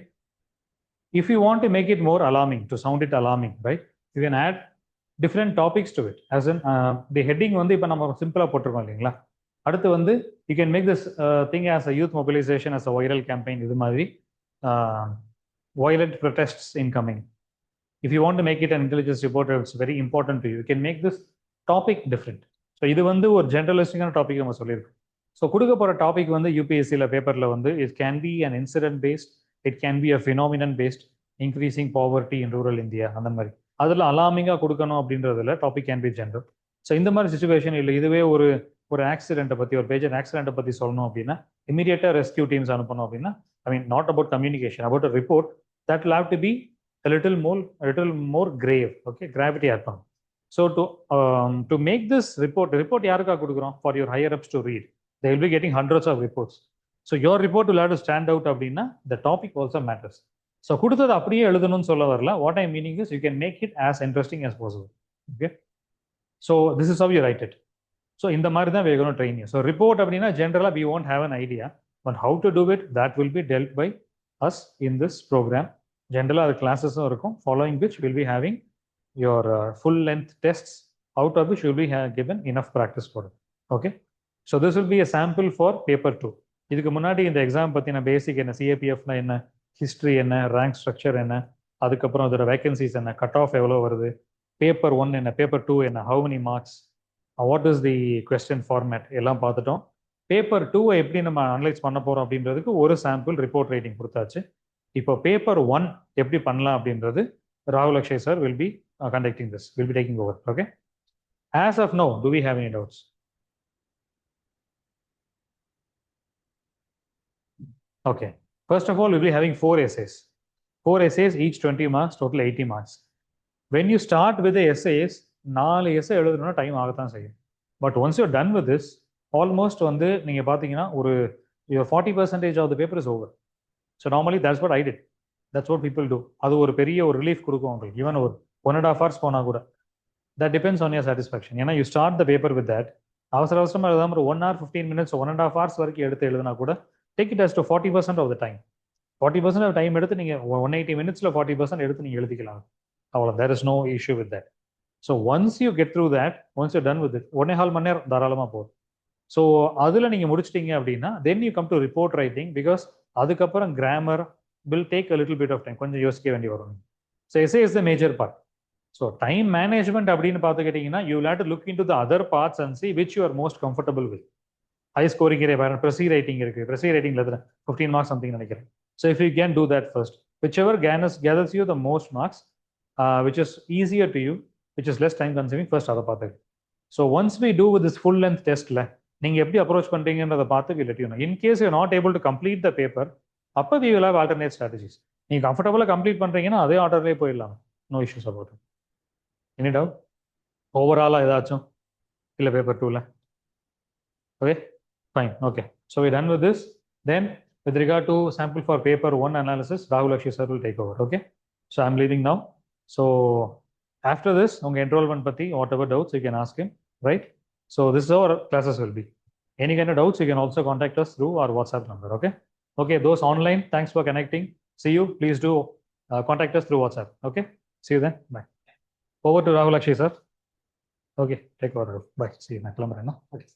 If you want to make it more alarming, to sound it alarming, right, you can add different topics to it. As in the heading வந்து இப்போ நம்ம சிம்பிளா போட்டிருக்கோம் இல்லைங்களா, அடுத்து வந்து you can make this thing as a youth mobilization, as a viral campaign, இது மாதிரி violent protests incoming. If you want to make it an intelligence report, it's very important to you. You can make this topic different. So இது வந்து ஒரு ஜென்ரலிஸ்டிக்கான topic நம்ம சொல்லியிருக்கோம். So கொடுக்க போகிற topic வந்து யூபிஎஸ்சியில் பேப்பரில் வந்து it can be an incident based, it can be a phenomenon based, increasing poverty in rural India, அந்த மாதிரி அதில் அலார்மிங்காக கொடுக்கணும் அப்படின்றதுல டாபிக் கேன் பி ஜென்ரல். ஸோ இந்த மாதிரி சுச்சுவேஷன் இல்லை, இதுவே ஒரு ஆக்சிடென்ட்டை பற்றி, ஒரு பேஜர் ஆக்சிடென்ட்டை பற்றி சொல்லணும் அப்படின்னா, இமீடியட்டாக ரெஸ்கியூ டீம்ஸ் அனுப்பணும் அப்படின்னா, I mean not about communication, about a report, that will have to be a little more grave. Okay, gravity add பண்ணணும். So to make this report யாருக்கா கொடுக்குறோம்? For your higher ups to read. They will be getting hundreds of reports. So your report will have to stand out அப்படின்னா the topic also matters. So கொடுத்தது அப்படியே எழுதணும்னு சொல்ல வரல. What I meaning is you can make it as interesting as possible. Okay. So this is how you write it. So இந்த மாதிரி தான் we are going to train you. So report அப்படின்னா generally we won't have an idea, but how to do it, that will be dealt by us in this program. Generally அது classes இருக்கும், following which we'll be having your full length tests, out of which you will be given enough practice for it. Okay, so this will be a sample for paper 2. இதுக்கு முன்னாடி இந்த exam பத்தின பேசிக் என்ன, சிஏபிஎஃப்னா என்ன, history என்ன, rank structure என்ன, அதுக்கப்புறம் அதோட வேகன்சிஸ் என்ன, கட் ஆஃப் எவ்வளோ வருது, பேப்பர் 1 என்ன, பேப்பர் 2 என்ன, how many marks, what is the question format எல்லாம் பார்த்துட்டோம். பேப்பர் 2 எப்படி நம்ம அனலைஸ் பண்ண போறோம் அப்படின்றதுக்கு ஒரு சாம்பிள் ரிப்போர்ட் ரைட்டிங் கொடுத்தாச்சு. இப்போ பேப்பர் 1 எப்படி பண்ணலாம் அப்படின்றது Rahul Akshay sir will be conducting this, will be taking over. Okay, as of now, do we have any doubts? Okay, first of all, we'll be having 4 essays, each 20 marks, total 80 marks. When you start with the essays, 4 essay எழுதணும்னா time ஆகத்தான் செய்யும். But once you're done with this, almost வந்து நீங்க பாத்தீங்கன்னா your 40% of the paper is over. So normally that's what I did. That's what people do. அது ஒரு பெரிய ஒரு relief கொடுக்கும் உங்களுக்கு. ஈவன் ஒரு 1.5 hours போனா கூட, that depends on your satisfaction. ஏன்னா you start the paper with that, அவசரமா எழுதாம ஒரு 1 hour 15 minutes 1.5 hours வரைக்கும் எடுத்து எழுதுனா கூட, take it as to 40% of the time. 40% of time எடுத்து நீங்க 180 minutesல 40% எடுத்து நீங்க எழுதிக்கலாம். அவ்வளோ, there is no issue with that. So once you get through that, once you're done with it, 1.5 மணி நேரம் தாராளமா போதும். ஸோ அதுல நீங்க முடிச்சிட்டீங்க அப்படின்னா, then you come to report writing, because அதுக்கப்புறம் grammar will take a little bit of time, கொஞ்சம் யோசிக்க வேண்டி வரும். So essay is the major part. So time management அப்படின்னு பார்த்துக்கிட்டீங்கன்னா, you will have to look into the other parts and see which you are most comfortable with. High scoring பாருங்க, ப்ரெசி writing இருக்கு, ப்ரெசி ரைட்டிங்ல 15 marks something நினைக்கிறேன். So if you can do that first, whichever gathers you the most marks, which is easier to you, which is less time consuming, first அதை பார்த்துக்கு. So once we do with this full length testல நீங்க எப்படி approach பண்றீங்கன்றதை பார்த்து we let you know. In case you are not able to complete the paper, அப்போ we will have alternate strategies. நீங்க கம்ஃபர்டபுளாக complete பண்றீங்கன்னா அதே ஆர்டர்லேயே போயிடலாம். No issues about it. Any doubt ஓவராலாக ஏதாச்சும் இல்லை பேப்பர் 2ல? Okay, fine. Okay, so we done with this. Then with regard to sample for paper 1 analysis, Rahul Akshay sir will take over. Okay, so I'm leaving now. So after this, உங்க enrollment பற்றி whatever doubts you can ask him, right? So this is how our classes will be. Any kind of doubts you can also contact us through our WhatsApp number. Okay. Okay, those online, thanks for connecting. See you. Please do contact us through WhatsApp. Okay, see you then. Bye. Over to Rahul Akshay sir. Okay, take over. Bye. See you. நான் கிளம்புறேன். Okay.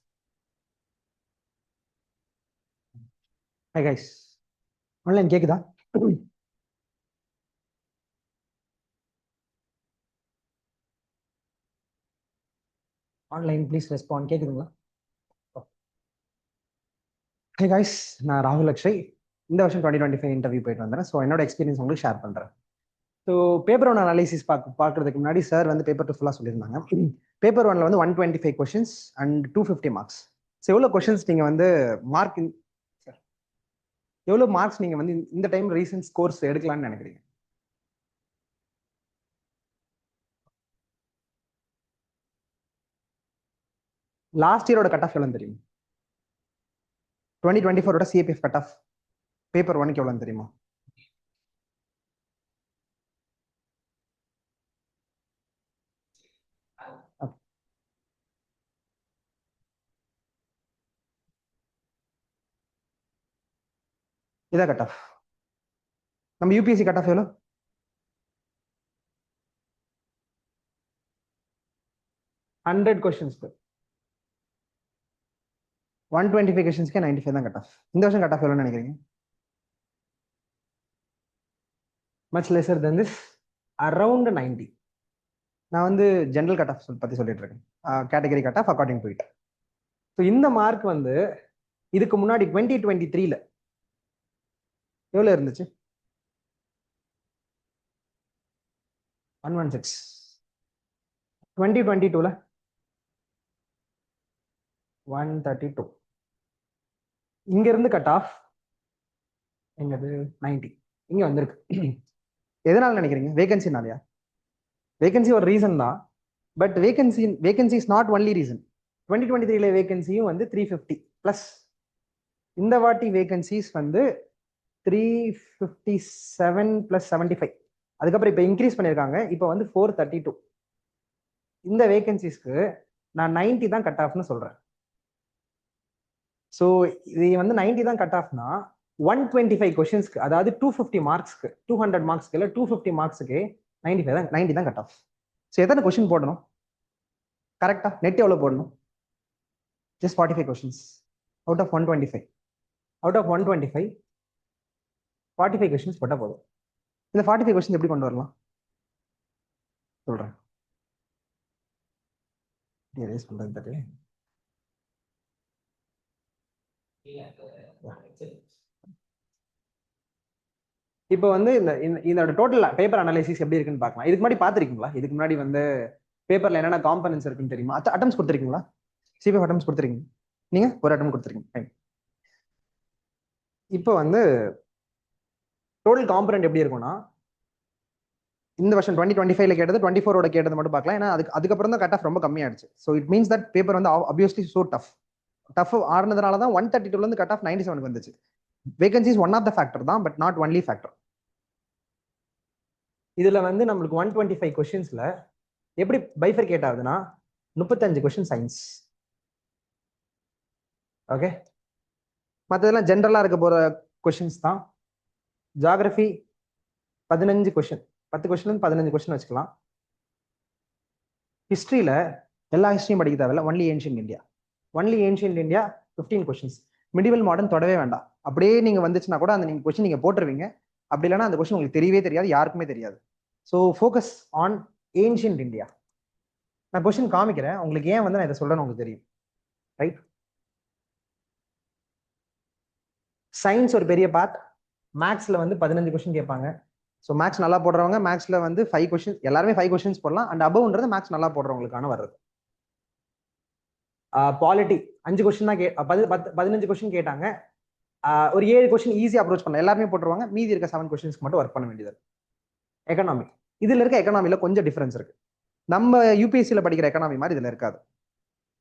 Hi guys. Online கேக்குதா? Online please respond. கேக்குதுங்களா? Hey guys, நான் ராகுல் அக்ஷய். இந்த வருஷம் 2025 interview போயிட்டு வந்தேன். ஸோ என்னோட எக்ஸ்பீரியன்ஸ் உங்களுக்கு ஷேர் பண்ணுறேன். ஸோ பேப்பர் ஒன் அனாலிசிஸ் பார்க்கறதுக்கு முன்னாடி சார் வந்து பேப்பர் 2 ஃபுல்லாக சொல்லியிருந்தாங்க. பேப்பர் ஒன்ல வந்து 125 கொஷின்ஸ் அண்ட் 250 மார்க்ஸ். ஸோ எவ்வளோ கொஷின்ஸ் நீங்கள் வந்து மார்க் எவ்வளோ மார்க்ஸ் நீங்கள் வந்து இந்த டைம் ரீசன்ட் ஸ்கோர்ஸ் எடுக்கலாம்னு நினைக்கிறீங்க? லாஸ்ட் இயரோட கட் ஆஃப் எவ்வளோ தெரியும்? 2024ஓட சிஏபிஎஃப் கட் ஆஃப் பேப்பர் ஒன்னுக்கு எவ்வளோ தெரியுமா? இதான் கட் ஆஃப். நம்ம யூபிஎஸ்சி கட் ஆஃப் எவ்வளோ? 100 கொஸ்டின்ஸ்க்கு 125 கொஸ்டின்ஸ்க்கு 95 தான் கட் ஆஃப். இந்த வருஷம் கட் ஆஃப் எவ்வளோன்னு நினைக்கிறீங்க? Much lesser then this, around 90. நான் வந்து ஜென்ரல் கட் ஆஃப் பற்றி சொல்லிட்டு இருக்கேன், category cut off according to it. So இந்த மார்க் வந்து இதுக்கு முன்னாடி 2023ல எவ்வளோ இருந்துச்சு? 116. 2022ல 132. இங்க இருந்து கட் ஆஃப் எங்கது 90 இங்க வந்திருக்கு. எதனால நினைக்கிறீங்க? வேகன்சினாலயா? வேகன்சி ஒரு ரீசன் தான், but vacancy is not only reason. 2023ல வேகன்சியும் வந்து 350 பிளஸ். இந்த வாட்டி வேகன்சிஸ் வந்து 357 பிளஸ் 75. அதுக்கப்புறம் இப்போ இன்க்ரீஸ் பண்ணியிருக்காங்க, இப்போ வந்து 432. இந்த வேகன்சிஸ்க்கு நான் 90 தான் கட் ஆஃப்னு சொல்றேன். ஸோ இது வந்து 90 தான் கட் ஆஃப்னா 125 கொஸ்டின்ஸ்க்கு, அதாவது 250 மார்க்ஸ்க்கு, 200 மார்க்ஸ்க்கு இல்லை 250 மார்க்ஸுக்கு 90 தான் கட் ஆஃப். ஸோ எத்தனை கொஸ்டின் போடணும் கரெக்டா? நெட் எவ்வளோ போடணும்? Just 45 questions out of 125. Out of 125 45 questions போட்டால் போதும். இந்த 45 கொஸ்டின்ஸ் எப்படி கொண்டு வரலாம் சொல்றேன். இப்போ வந்து இந்த டோட்டல் பேப்பர் அனாலிசிஸ் எப்படி இருக்குன்னு பார்க்கலாம். இதுக்கு முன்னாடி பார்த்துருக்கீங்களா? இதுக்கு முன்னாடி வந்து பேப்பர்ல என்னென்ன காம்பனன்ஸ் இருக்குன்னு தெரியுமா? அட்டம்ஸ் கொடுத்துருக்கீங்களா? சிபிஎஃப் அட்டம்ஸ் கொடுத்துருக்கீங்க? நீங்க ஒரு அட்டம் கொடுத்துருக்கீங்க. இப்போ வந்து டோட்டல் காம்பனன்ட் எப்படி இருக்கும்னா, இந்த வருஷம் 2025ல கேட்டது 24ஓட கேட்டது மட்டும் பார்க்கலாம். ஏன்னா அதுக்கப்புறம் தான் கட் ஆஃப் ரொம்ப கம்மியாயிடுச்சு. So it means that paper வந்து ஆப்வியஸ்லி சோ டஃப் ஆனதுனால தான் 132ல இருந்து கட் ஆஃப் 97க்கு வந்துச்சு. Vacancies one of the factor தான், பட் நாட் ஒன்லி ஃபேக்டர். இதுல வந்து நம்மளுக்கு 125 கொஸ்டின்ஸ்ல எப்படி பைஃபர்கேட் ஆகுதுன்னா 35 கொஸ்டின் சயின்ஸ், ஓகே. மற்றதெல்லாம் ஜென்ரலா இருக்க போற கொஸ்டின்ஸ் தான். ஜியாகிரபி 15 கொஸ்டின், 10 கொஸ்டின் 15 கொஸ்டின் வச்சுக்கலாம். ஹிஸ்டரியில எல்லா ஹிஸ்டரியும் படிக்க தேவையில்ல, only ancient India. 15 questions. Medieval modern தொடவே வேண்டாம். அப்படியே நீங்க வந்துச்சுன்னா கூட அந்த நீங்க கொஸ்டின் நீங்க போட்டுருவீங்க. அப்படி இல்லைன்னா அந்த கொஸ்டின் உங்களுக்கு தெரியவே தெரியாது, யாருக்குமே தெரியாது. So focus on ancient India. நான் கொஸ்டின் காமிக்கிறேன் உங்களுக்கு, ஏன் வந்து நான் இதை சொல்றேன்னு உங்களுக்கு தெரியும், ரைட்? சயின்ஸ் ஒரு பெரிய பார்ட். மேக்ஸ்ல வந்து 15 கொஸ்டின் கேட்பாங்க. ஸோ மேக்ஸ் நல்லா போடுறவங்க மேக்ஸ்ல வந்து 5 கொஸ்டின், எல்லாருமே 5 கொஸ்டின்ஸ் போடலாம். அண்ட் அபவ்ன்றது மேக்ஸ் நல்லா போடுறவங்களுக்கான வர்றது. பாலிட்டி 5 கொஸ்டின் தான் 15 கொஸ்டின் கேட்டாங்க. ஒரு 7 கொஸ்டின் ஈஸியாக அப்ரோச் பண்ணலாம், எல்லாருமே போட்டுருவாங்க. மீதி இருக்க 7 கொஸ்டின்ஸ்க்கு மட்டும் ஒர்க் பண்ண வேண்டியது. எக்கனாமி, இதுல இருக்க எக்கனாமில கொஞ்சம் டிஃபரன்ஸ் இருக்கு. நம்ம யூபிஎஸ்சியில் படிக்கிற எக்கனாமி மாதிரி இதுல இருக்காது.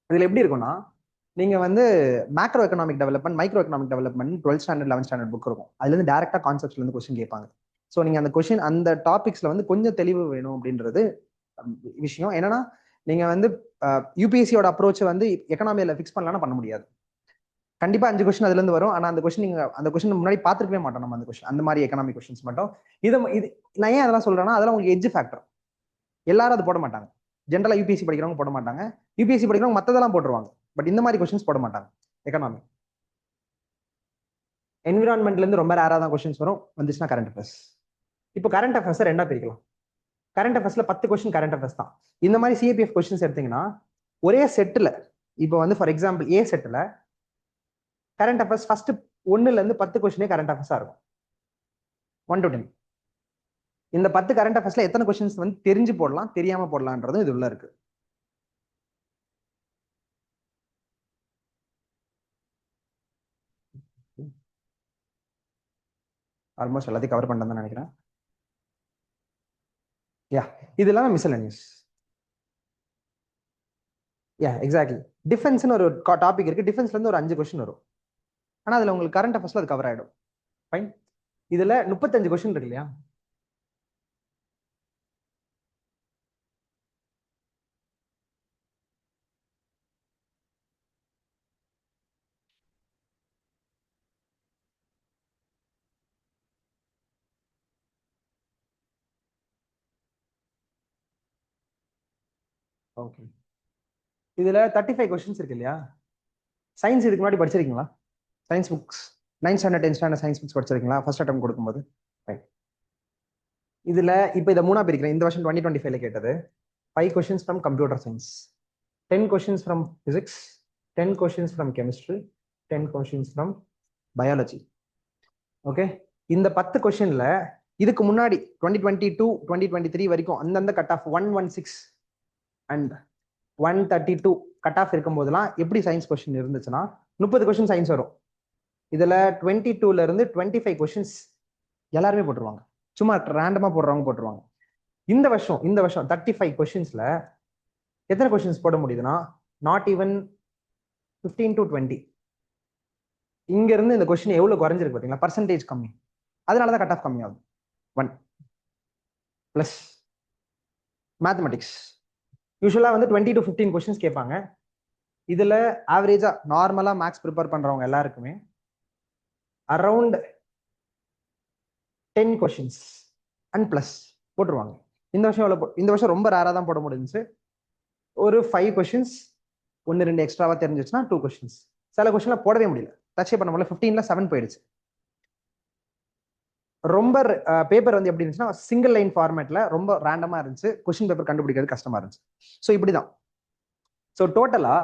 இதுல எப்படி இருக்கும்னா, நீங்க வந்து macro economic development, micro economic development 12th standard 11th standard book இருக்கும். அதுல இருந்து டேரக்டா கான்செப்ட்ஸ்ல இருந்து கொஸ்டின் கேட்பாங்க. ஸோ நீங்க அந்த கொஸ்டின் அந்த டாபிக்ஸ்ல வந்து கொஞ்சம் தெளிவு வேணும் அப்படின்றது விஷயம். என்னன்னா நீங்க வந்து யூபிஎஸ்சியோட அப்ரோச் வந்து எக்கனாமியில ஃபிக்ஸ் பண்ணலாம்னா பண்ண முடியாது. கண்டிப்பா 5 கொஸ்டின் அதுல இருந்து வரும். ஆனா அந்த கொஸ்டின் நீங்க அந்த கொஸ்டின் முன்னாடி பார்த்துருக்கவே மாட்டோம் நம்ம. அந்த கொஸ்டின் அந்த மாதிரி எக்கனாமிக் கொஸ்டின்ஸ் மட்டும். இது நான் ஏன் அதெல்லாம் சொல்றேன்னா, அதெல்லாம் உங்களுக்கு எட்ஜ் ஃபேக்டர். எல்லாரும் அது போட மாட்டாங்க. ஜென்ரலா யூபிஎஸ்சி படிக்கிறவங்க போட மாட்டாங்க. யூபிஎஸ்சி படிக்கிறவங்க மற்றதெல்லாம் போட்டுருவாங்க. பட் இந்த மாதிரி கொஸ்டின்ஸ் போட மாட்டாங்க. எக்கனாமி, என்விரான்மெண்ட்ல இருந்து ரொம்ப ரேரா தான் கொஸ்டின்ஸ் வரும். வந்துச்சுன்னா கரண்ட் அஃபேர்ஸ். இப்போ கரண்ட் அஃபேர்ஸ் ரெண்டா பிரிக்கலாம். கரண்ட் அஃபேர்ஸ்ல 10 கொஸ்டின் கரண்ட் அஃபேர்ஸ் தான். இந்த மாதிரி சிஏபிஎஃப் கொஸ்டின்ஸ் எடுத்தீங்கன்னா ஒரே செட்டில், இப்போ வந்து ஃபார் எக்ஸாம்பிள் ஏ செட்டில் கரண்ட் அஃபேர்ஸ் ஃபர்ஸ்ட் 1ல இருந்து 10 கொஸ்டினே கரண்ட் அஃபேர்ஸா இருக்கும். 1 to 10. இந்த 10 கரண்ட் அஃபேர்ஸ்ல எத்தனை கொஸ்டின்ஸ் வந்து தெரிஞ்சு போடலாம், தெரியாம போடலான்றதும் இது உள்ள இருக்கு. ஆல்மோஸ்ட் எல்லாத்தையும் கவர் பண்ணதான் நினைக்கிறேன். யா, இது இல்லாம மிஸ்செலேனியஸ். Yeah exactly. டிஃபென்ஸ்னு ஒரு டாபிக் இருக்கு. டிஃபென்ஸ்ல இருந்து ஒரு 5 கொஸ்டின் வரும். ஆனா அதுல உங்களுக்கு கரண்ட் அஃபேர்ஸ்ல அது கவர் ஆயிடும். ஃபைன். இதுல 35 கொஸ்டின் இருக்கு இல்லையா? ஓகே. இதுல 35 கொஸ்டின்ஸ் இருக்கு இல்லையா? சயின்ஸ் இதுக்கு முன்னாடி படிச்சிருக்கீங்களா? Science books 9th standard 10th standard science books படிச்சிருக்கீங்களா ஃபர்ஸ்ட் அட்டம் கொடுக்கும்போது? இதுல இப்போ இதை மூணா பிரிக்கிறேன். இந்த வருஷம் 2025ல கேட்டது 5 questions from computer science, 10 questions from physics, 10 questions from chemistry, 10 questions from biology. Okay. இந்த 10 கொஸ்டின்ல இதுக்கு முன்னாடி 2022 2023 வரைக்கும் அந்தந்த cut off 116 and 132 cut off இருக்கும் போதெல்லாம் எப்படி சயின்ஸ் கொஸ்டின் இருந்துச்சுன்னா 30 கொஸ்டின் சயின்ஸ் வரும். இதுல 22ல இருந்து 25 கொஸ்டின்ஸ் எல்லாருமே போட்டுருவாங்க. சும்மா ரேண்டமா போடுறவங்க போட்டுருவாங்க. இந்த வருஷம் 35 கொஸ்டின்ஸ்ல எத்தனை கொஸ்டின்ஸ் போட முடியுதுன்னா நாட் ஈவன் 15 to 20. இங்க இருந்து இந்த கொஸ்டின் எவ்வளவு குறைஞ்சிருக்கு பாத்தீங்களா? பர்சன்டேஜ் கம்மி. அதனாலதான் கட் ஆஃப் கம்மி ஆகுது. 1 பிளஸ் மேத்தமெட்டிக்ஸ் யூஸ்வலா வந்து 20 to 15 கொஸ்டின்ஸ் கேட்பாங்க. இதுல ஆவரேஜா நார்மலா மேக்ஸ் ப்ரிப்பேர் பண்றவங்க எல்லாருக்குமே அரௌண்ட் 10 கொஸ்டின்ஸ் அண்ட் பிளஸ் போட்டுருவாங்க. இந்த வருஷம் ரொம்ப ரேரா தான் போட முடிஞ்சுச்சு. ஒரு 5 கொஸ்டின்ஸ் 1-2 எக்ஸ்ட்ராவா தெரிஞ்சிச்சுன்னா 2 கொஸ்டின்ஸ். சில கொஸ்டின்ல போடவே முடியல, டச்சே பண்ண முடியல. 15ல 7 போயிடுச்சு. ரொம்ப பேப்பர் வந்து எப்படி இருந்துச்சுன்னா சிங்கிள் லைன் ஃபார்மேட்ல ரொம்ப ரேண்டமா இருந்துச்சு. கொஸ்டின் பேப்பர் கண்டுபிடிக்கிறது கஷ்டமா இருந்துச்சு. ஸோ இப்படிதான். ஸோ டோட்டலா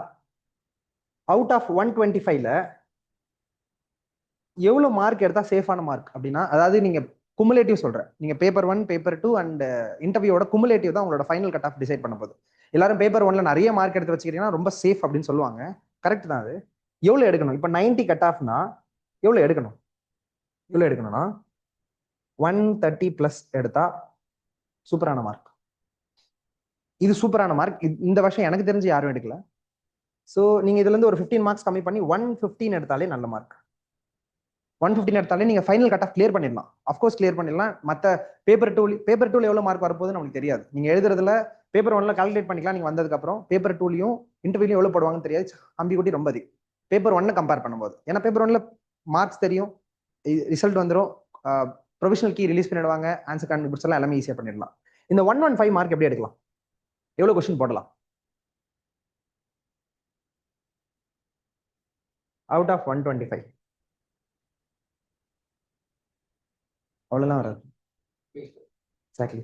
அவுட் ஆஃப் 125ல எவ்வளவு மார்க் எடுத்தா சேஃபான மார்க் அப்படின்னா, அதாவது நீங்க குமுலேட்டிவ் சொல்றேன், நீங்க பேப்பர் 1 பேப்பர் 2 அண்ட் இன்டர்வியூட குமுலேட்டிவ் தான் உங்களோட ஃபைனல் கட் ஆஃப் டிசைட் பண்ண போகுது. எல்லாரும் பேப்பர் 1ல நிறைய மார்க் எடுத்து வச்சுக்கிட்டீங்கன்னா ரொம்ப சேஃப் அப்படின்னு சொல்லுவாங்க. கரெக்ட் தான். அது எவ்வளவு எடுக்கணும்? இப்போ 90 கட் ஆஃப்னா எவ்வளவு எடுக்கணும்னா 130 பிளஸ் எடுத்தா சூப்பரான மார்க். இது சூப்பரான மார்க். இந்த வருஷம் எனக்கு தெரிஞ்சு யாரும் எடுக்கல. ஸோ நீங்க இதுல இருந்து ஒரு 15 மார்க்ஸ் கம்மி பண்ணி 115 எடுத்தாலே நல்ல மார்க். 115 எடுத்தாலே நீங்க ஃபைனல் கட் ஆஃப் கிளியர் பண்ணிடலாம். அஃப்கோர்ஸ் கிளியர் பண்ணிடலாம். மற்ற பேப்பர் 2ல எவ்வளவு மார்க் வரப்போகுதுன்னு நமக்கு தெரியாது. நீங்க எழுதுறதுல பேப்பர் 1ல கால்குலேட் பண்ணிக்கலாம். நீங்க வந்ததுக்கு அப்புறம் பேப்பர் 2லயும் இன்டர்வியூலையும் எவ்வளவு போடுவாங்கன்னு தெரியாது. அம்பி குட்டி ரொம்ப அதிகம் பேப்பர் 1 கம்பேர் பண்ணும்போது. ஏன்னா பேப்பர் 1ல மார்க்ஸ் தெரியும், ரிசல்ட் வந்துடும், ப்ரொவிஷனல் கீ ரிலீஸ் பண்ணிடுவாங்க, ஆன்சர் கண்டுபிடிச்சலாம், எல்லாமே ஈஸியா பண்ணிடலாம். இந்த 115 மார்க் எப்படி எடுக்கலாம்? எவ்வளவு கொஸ்டின் போடலாம்? அவுட் ஆஃப் 125 அவ்வளவுதான் வராது. எக்ஸாக்ட்லி.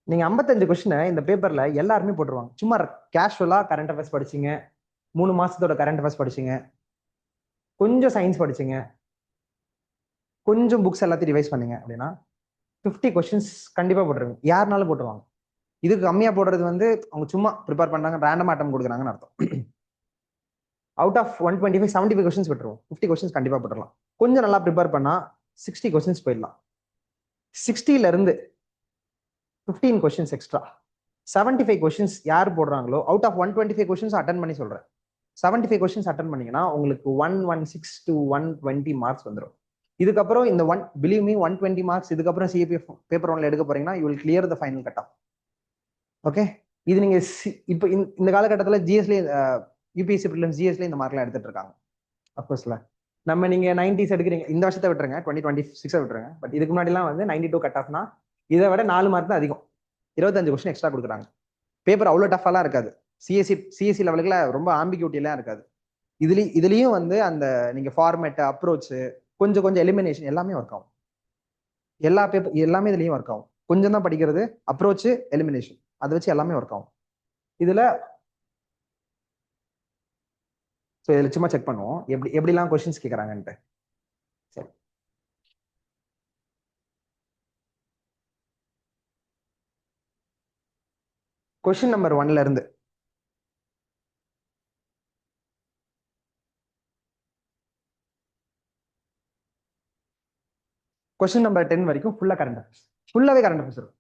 நீங்க 55 கொஸ்டினை இந்த பேப்பர்ல எல்லாருமே போட்டுருவாங்க. சும்மா கேஷுவலா கரண்ட் அஃபேர்ஸ் படிச்சீங்க, 3 மாசத்தோட கரண்ட் அஃபேர்ஸ் படிச்சீங்க, கொஞ்சம் சயின்ஸ் படிச்சீங்க, கொஞ்சம் புக்ஸ் எல்லாத்தையும் ரிவைஸ் பண்ணீங்க அப்படின்னா 50 கொஸ்டின்ஸ் கண்டிப்பா போட்டுருவீங்க. யாருனாலும் போட்டுருவாங்க. இதுக்கு கம்மியா போடுறது வந்து அவங்க சும்மா ப்ரிப்பேர் பண்றாங்க, ரேண்டம் அட்டம் கொடுக்குறாங்கன்னு அர்த்தம். அவுட் ஆஃப் 125 75 கொஸ்டின்ஸ் விட்டுருவோம். 50 கொஸ்டின்ஸ் கண்டிப்பா போட்டுடலாம். கொஞ்சம் நல்லா ப்ரிப்பேர் பண்ணா 60 கொஸ்டின்ஸ் போயிடலாம். 60ல இருந்து 15 கொஸ்டின்ஸ் எக்ஸ்ட்ரா 75 கொஸ்டின்ஸ் யார் போடுறாங்களோ அவுட் ஆஃப் 125 கொஸ்டின்ஸ் அட்டன் பண்ணி சொல்றேன். 75 கொஸ்டின்ஸ் அட்டன் பண்ணீங்கன்னா உங்களுக்கு 116 to 120 மார்க்ஸ் வந்துடும். இதுக்கப்புறம் இந்த பிலீவ் மீ 120 மார்க்ஸ் இதுக்கப்புறம் சிஏபிஎஃப் பேப்பர் 1ல எடுக்க போறீங்கன்னா you will clear the final cut off. Okay. இது நீங்க இப்போ இந்த காலகட்டத்தில் ஜிஎஸ்ல யூபிஎஸ்சி ப்ரிலிம்ஸ் ஜிஎஸ்ல இந்த மார்க்லாம் எடுத்துட்டு இருக்காங்க. அஃப்கோர்ஸ்ல நம்ம நீங்க 90s எடுக்கிறீங்க, இந்த வருஷத்தை விட்டுருங்க, 2026 விட்டுருங்க. பட் இதுக்கு முன்னாடிலாம் வந்து 92 கட் ஆஃப்னா இதை விட 4 மார்க் தான் அதிகம். 25 கொஸ்டின் எக்ஸ்ட்ரா கொடுக்குறாங்க. பேப்பர் அவ்வளோ டஃபாலாம் இருக்காது. சிஎஸ்சி லெவலுக்குல ரொம்ப ஆம்பிகியூட்டிலாம் இருக்காது. இதுலயும் வந்து அந்த நீங்க ஃபார்மேட், அப்ரோச், கொஞ்சம் எலிமினேஷன் எல்லாமே ஒர்க் ஆகும். எல்லா பேப்பர் எல்லாமே இதுலயும் ஒர்க் ஆகும். கொஞ்சம் தான் படிக்கிறது, அப்ரோச், எலிமினேஷன், அதை வச்சு எல்லாமே ஒர்க் ஆகும். இதுல சும்மா செக் பண்ணுவோம் எப்படிலாம் கொஸ்டின்ஸ் கேட்கறாங்கன்ட்டு. சரி, கொஸ்டின் நம்பர் 1ல இருந்து கொஸ்டின் நம்பர் 10 வரைக்கும் ஃபுல்லா கரண்ட் அஃபேர்ஸ், ஃபுல்லாவே கரண்ட் அஃபேர்ஸ் இருக்கும்.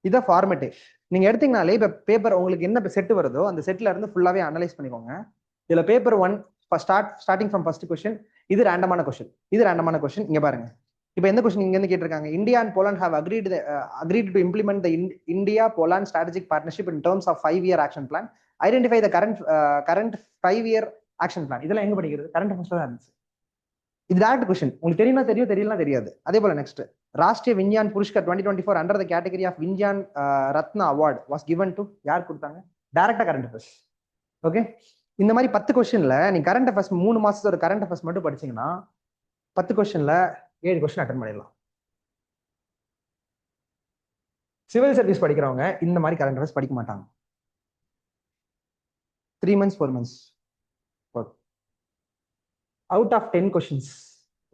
இதான் ஃபார்மேட்டே. நீங்க எடுத்தீங்கனாலே இப்ப பேப்பர் உங்களுக்கு என்ன செட் வருதோ அந்த செட்ல இருந்து ஃபுல்லாவே அனலைஸ் பண்ணிக்கோங்க. இதுல paper 1 starting from first question, இது ரேண்டமான கொஸ்டின், இது ரேண்டமான கொஸ்டின். இங்க பாருங்க, இப்போ எந்த கொஸ்டின் இங்க இருந்து கேட்டிருக்காங்க, India and Poland have agreed to implement the India Poland strategic partnership in terms of 5-year action plan. Identify the current 5-year action plan. இதெல்லாம் எங்க படிக்கிறது? கரண்ட் அஃபேர்ஸ்ல தான் இருந்துச்சு. இது டேரக்ட் கொஸ்டின். உங்களுக்கு தெரியுமா தெரியும், தெரியலாம் தெரியாது. அதே போல next, Rashtriya Vigyan Puraskar 2024 under the category of Vigyan Ratna award was given to, யார் கொடுத்தாங்க? டைரக்டா கரண்ட் அஃபேர்ஸ். ஓகே, இந்த மாதிரி 10 கொஸ்டின்ல நீங்க கரண்ட் அஃபேர்ஸ் 3 மாசத்தோட கரண்ட் அஃபேர்ஸ் மட்டும் படிச்சீங்கன்னா 10 கொஸ்டின்ல 7 கொஸ்டின் அட்டன் பண்ணிடலாம். சிவில் சர்வீஸ் படிக்கிறவங்க இந்த மாதிரி கரண்ட் அஃபேர்ஸ் படிக்க மாட்டாங்க. 3 months 4 months out of 10 questions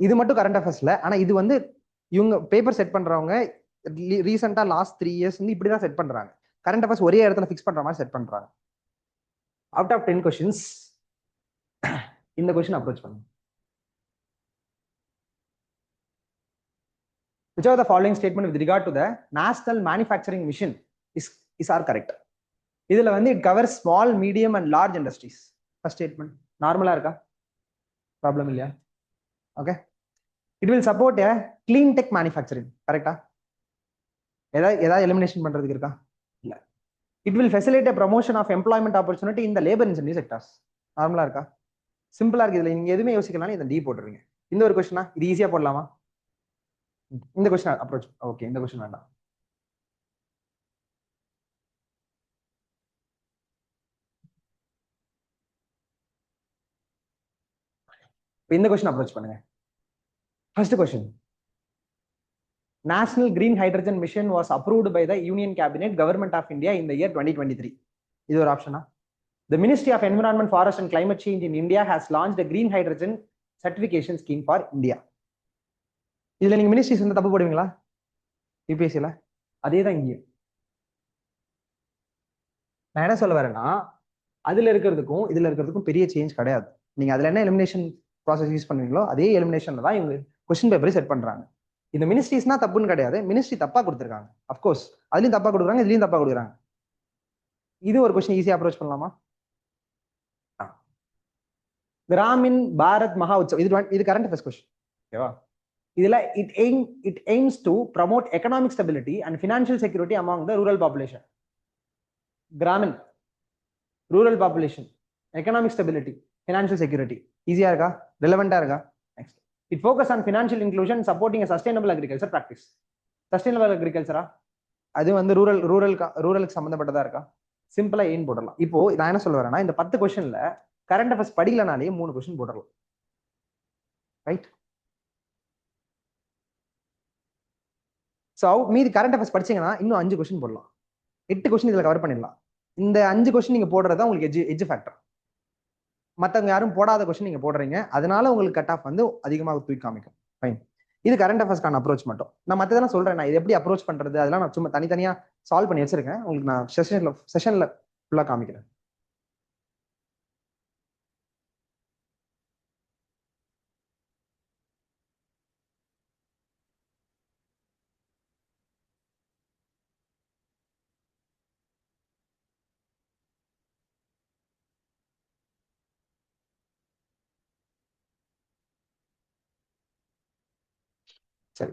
இது மட்டும் கரண்ட் அஃபேர்ஸ்ல. ஆனா இது வந்து இவங்க பேப்பர் செட் பண்றவங்க ரீசெண்டா லாஸ்ட் 3 years வந்து இப்படிதான் செட் பண்றாங்க. கரண்ட் அஃபேர்ஸ் ஒரே இடத்துல ஃபிக்ஸ் பண்ற மாதிரி செட் பண்றாங்க. அவுட் ஆஃப் 10 கொஸ்டின்ஸ் இந்த கொஸ்டின் அப்ரோச் பண்ணுங்க. Which of the following statement with regard to the national manufacturing mission is are correct? இதுல வந்து it covers small, medium and large industries. First statement நார்மலா இருக்கா? Problem இல்லையா? Okay. It will support a clean tech manufacturing. கரெக்டா? ஏதாவது elimination பண்றதுக்கு இருக்கா? இல்ல. It will facilitate a promotion of employment opportunity in the labor intensive sectors. நார்மலா இருக்கா? சிம்பிளா இருக்கு. இதுல நீங்க எதுவுமே யோசிக்கலாம், இந்த டி போட்டுருவீங்க. இந்த ஒரு கொஸ்டினா இது ஈஸியா போடலாமா? இந்த கொஸ்டின் அப்ரோச். ஓகே, இந்த கொஸ்டின் வேண்டாம். இந்த கொஸ்டின் அப்ரோச் பண்ணுங்க. First question, national green hydrogen mission was approved by the union cabinet government of India in the year 2023. இது ஒரு ஆப்ஷனா? The Ministry of Environment, Forest and Climate Change in India has launched a green hydrogen certification scheme for India. இதுல நீங்க ministries வந்து தப்பு போடுவீங்களா? யூபிஎஸ்சில அதே தான் இங்கேயும். நான் என்ன சொல்ல வரேன்னா, அதுல இருக்கிறதுக்கும் இதுல இருக்கிறதுக்கும் பெரிய சேஞ்ச் கிடையாது. நீங்க அதுல என்ன எலிமினேஷன் ப்ராசஸ் யூஸ் பண்ணுவீங்களோ அதே எலிமினேஷன்ல தான் இவங்க கொஸ்டின் பேப்பரை செட் பண்றாங்க. இந்த மினிஸ்ட்ரிஸ்னா தப்புன்னு கிடையாது, மினிஸ்ட்ரி தப்பா கொடுத்துருக்காங்க. அப்கோர்ஸ் அதுலயும் தப்பா கொடுக்குறாங்க, இதுலயும் தப்பா கொடுக்குறாங்க. இது ஒரு கொஸ்டின் ஈஸியா அப்ரோச் பண்ணலாமா? கிராமின் பாரத் மகா உற்சவ், இது கரண்ட் அஃபேர்ஸ் கொஸ்டின். ஓகேவா? இதுல it aims to promote economic stability and financial security among the rural population. Gramin, rural population, economic stability, financial security. ஈஸியா இருக்கா? ரெலவெண்டா இருக்கா? Next, it focus on financial inclusion supporting sustainable agriculture practice. Sustainable அக்ரிகல்ச்சரா? அது வந்து ரூரலுக்கு சம்மந்தப்பட்டதா இருக்கா? சிம்பிளா ஏன் போடலாம். இப்போ நான் என்ன சொல்ல வரேன்னா, இந்த 10 கொஸ்டின்ல கரண்ட் அஃபேர்ஸ் படிக்கலனாலே 3 கொஸ்டின் போடலாம். ரைட்? ஸோ மீதி கரண்ட் அஃபேர்ஸ் படிச்சீங்கன்னா இன்னும் 5 கொஸ்டின் போடலாம். 8 கொஸ்டின் இதுல கவர் பண்ணிடலாம். இந்த 5 கொஸ்டின் நீங்க போடுறதா உங்களுக்கு எட்ஜ் ஃபேக்டர். மற்றவங்க யாரும் போடாத கொஸ்டின் நீங்க போடுறீங்க, அதனால உங்களுக்கு கட் ஆஃப் வந்து அதிகமாக தூக்கி காமிக்கும். ஃபைன். இது கரண்ட் அஃபேர்ஸ்க்கான அப்ரோச் மட்டும். நான் மற்றதெல்லாம் சொல்றேன், நான் இது எப்படி அப்ரோச் பண்றது அதெல்லாம் நான் சும்மா தனித்தனியா சால்வ் பண்ணி வச்சிருக்கேன். உங்களுக்கு நான் செஷன்ல ஃபுல்லா காமிக்கிறேன். சரி,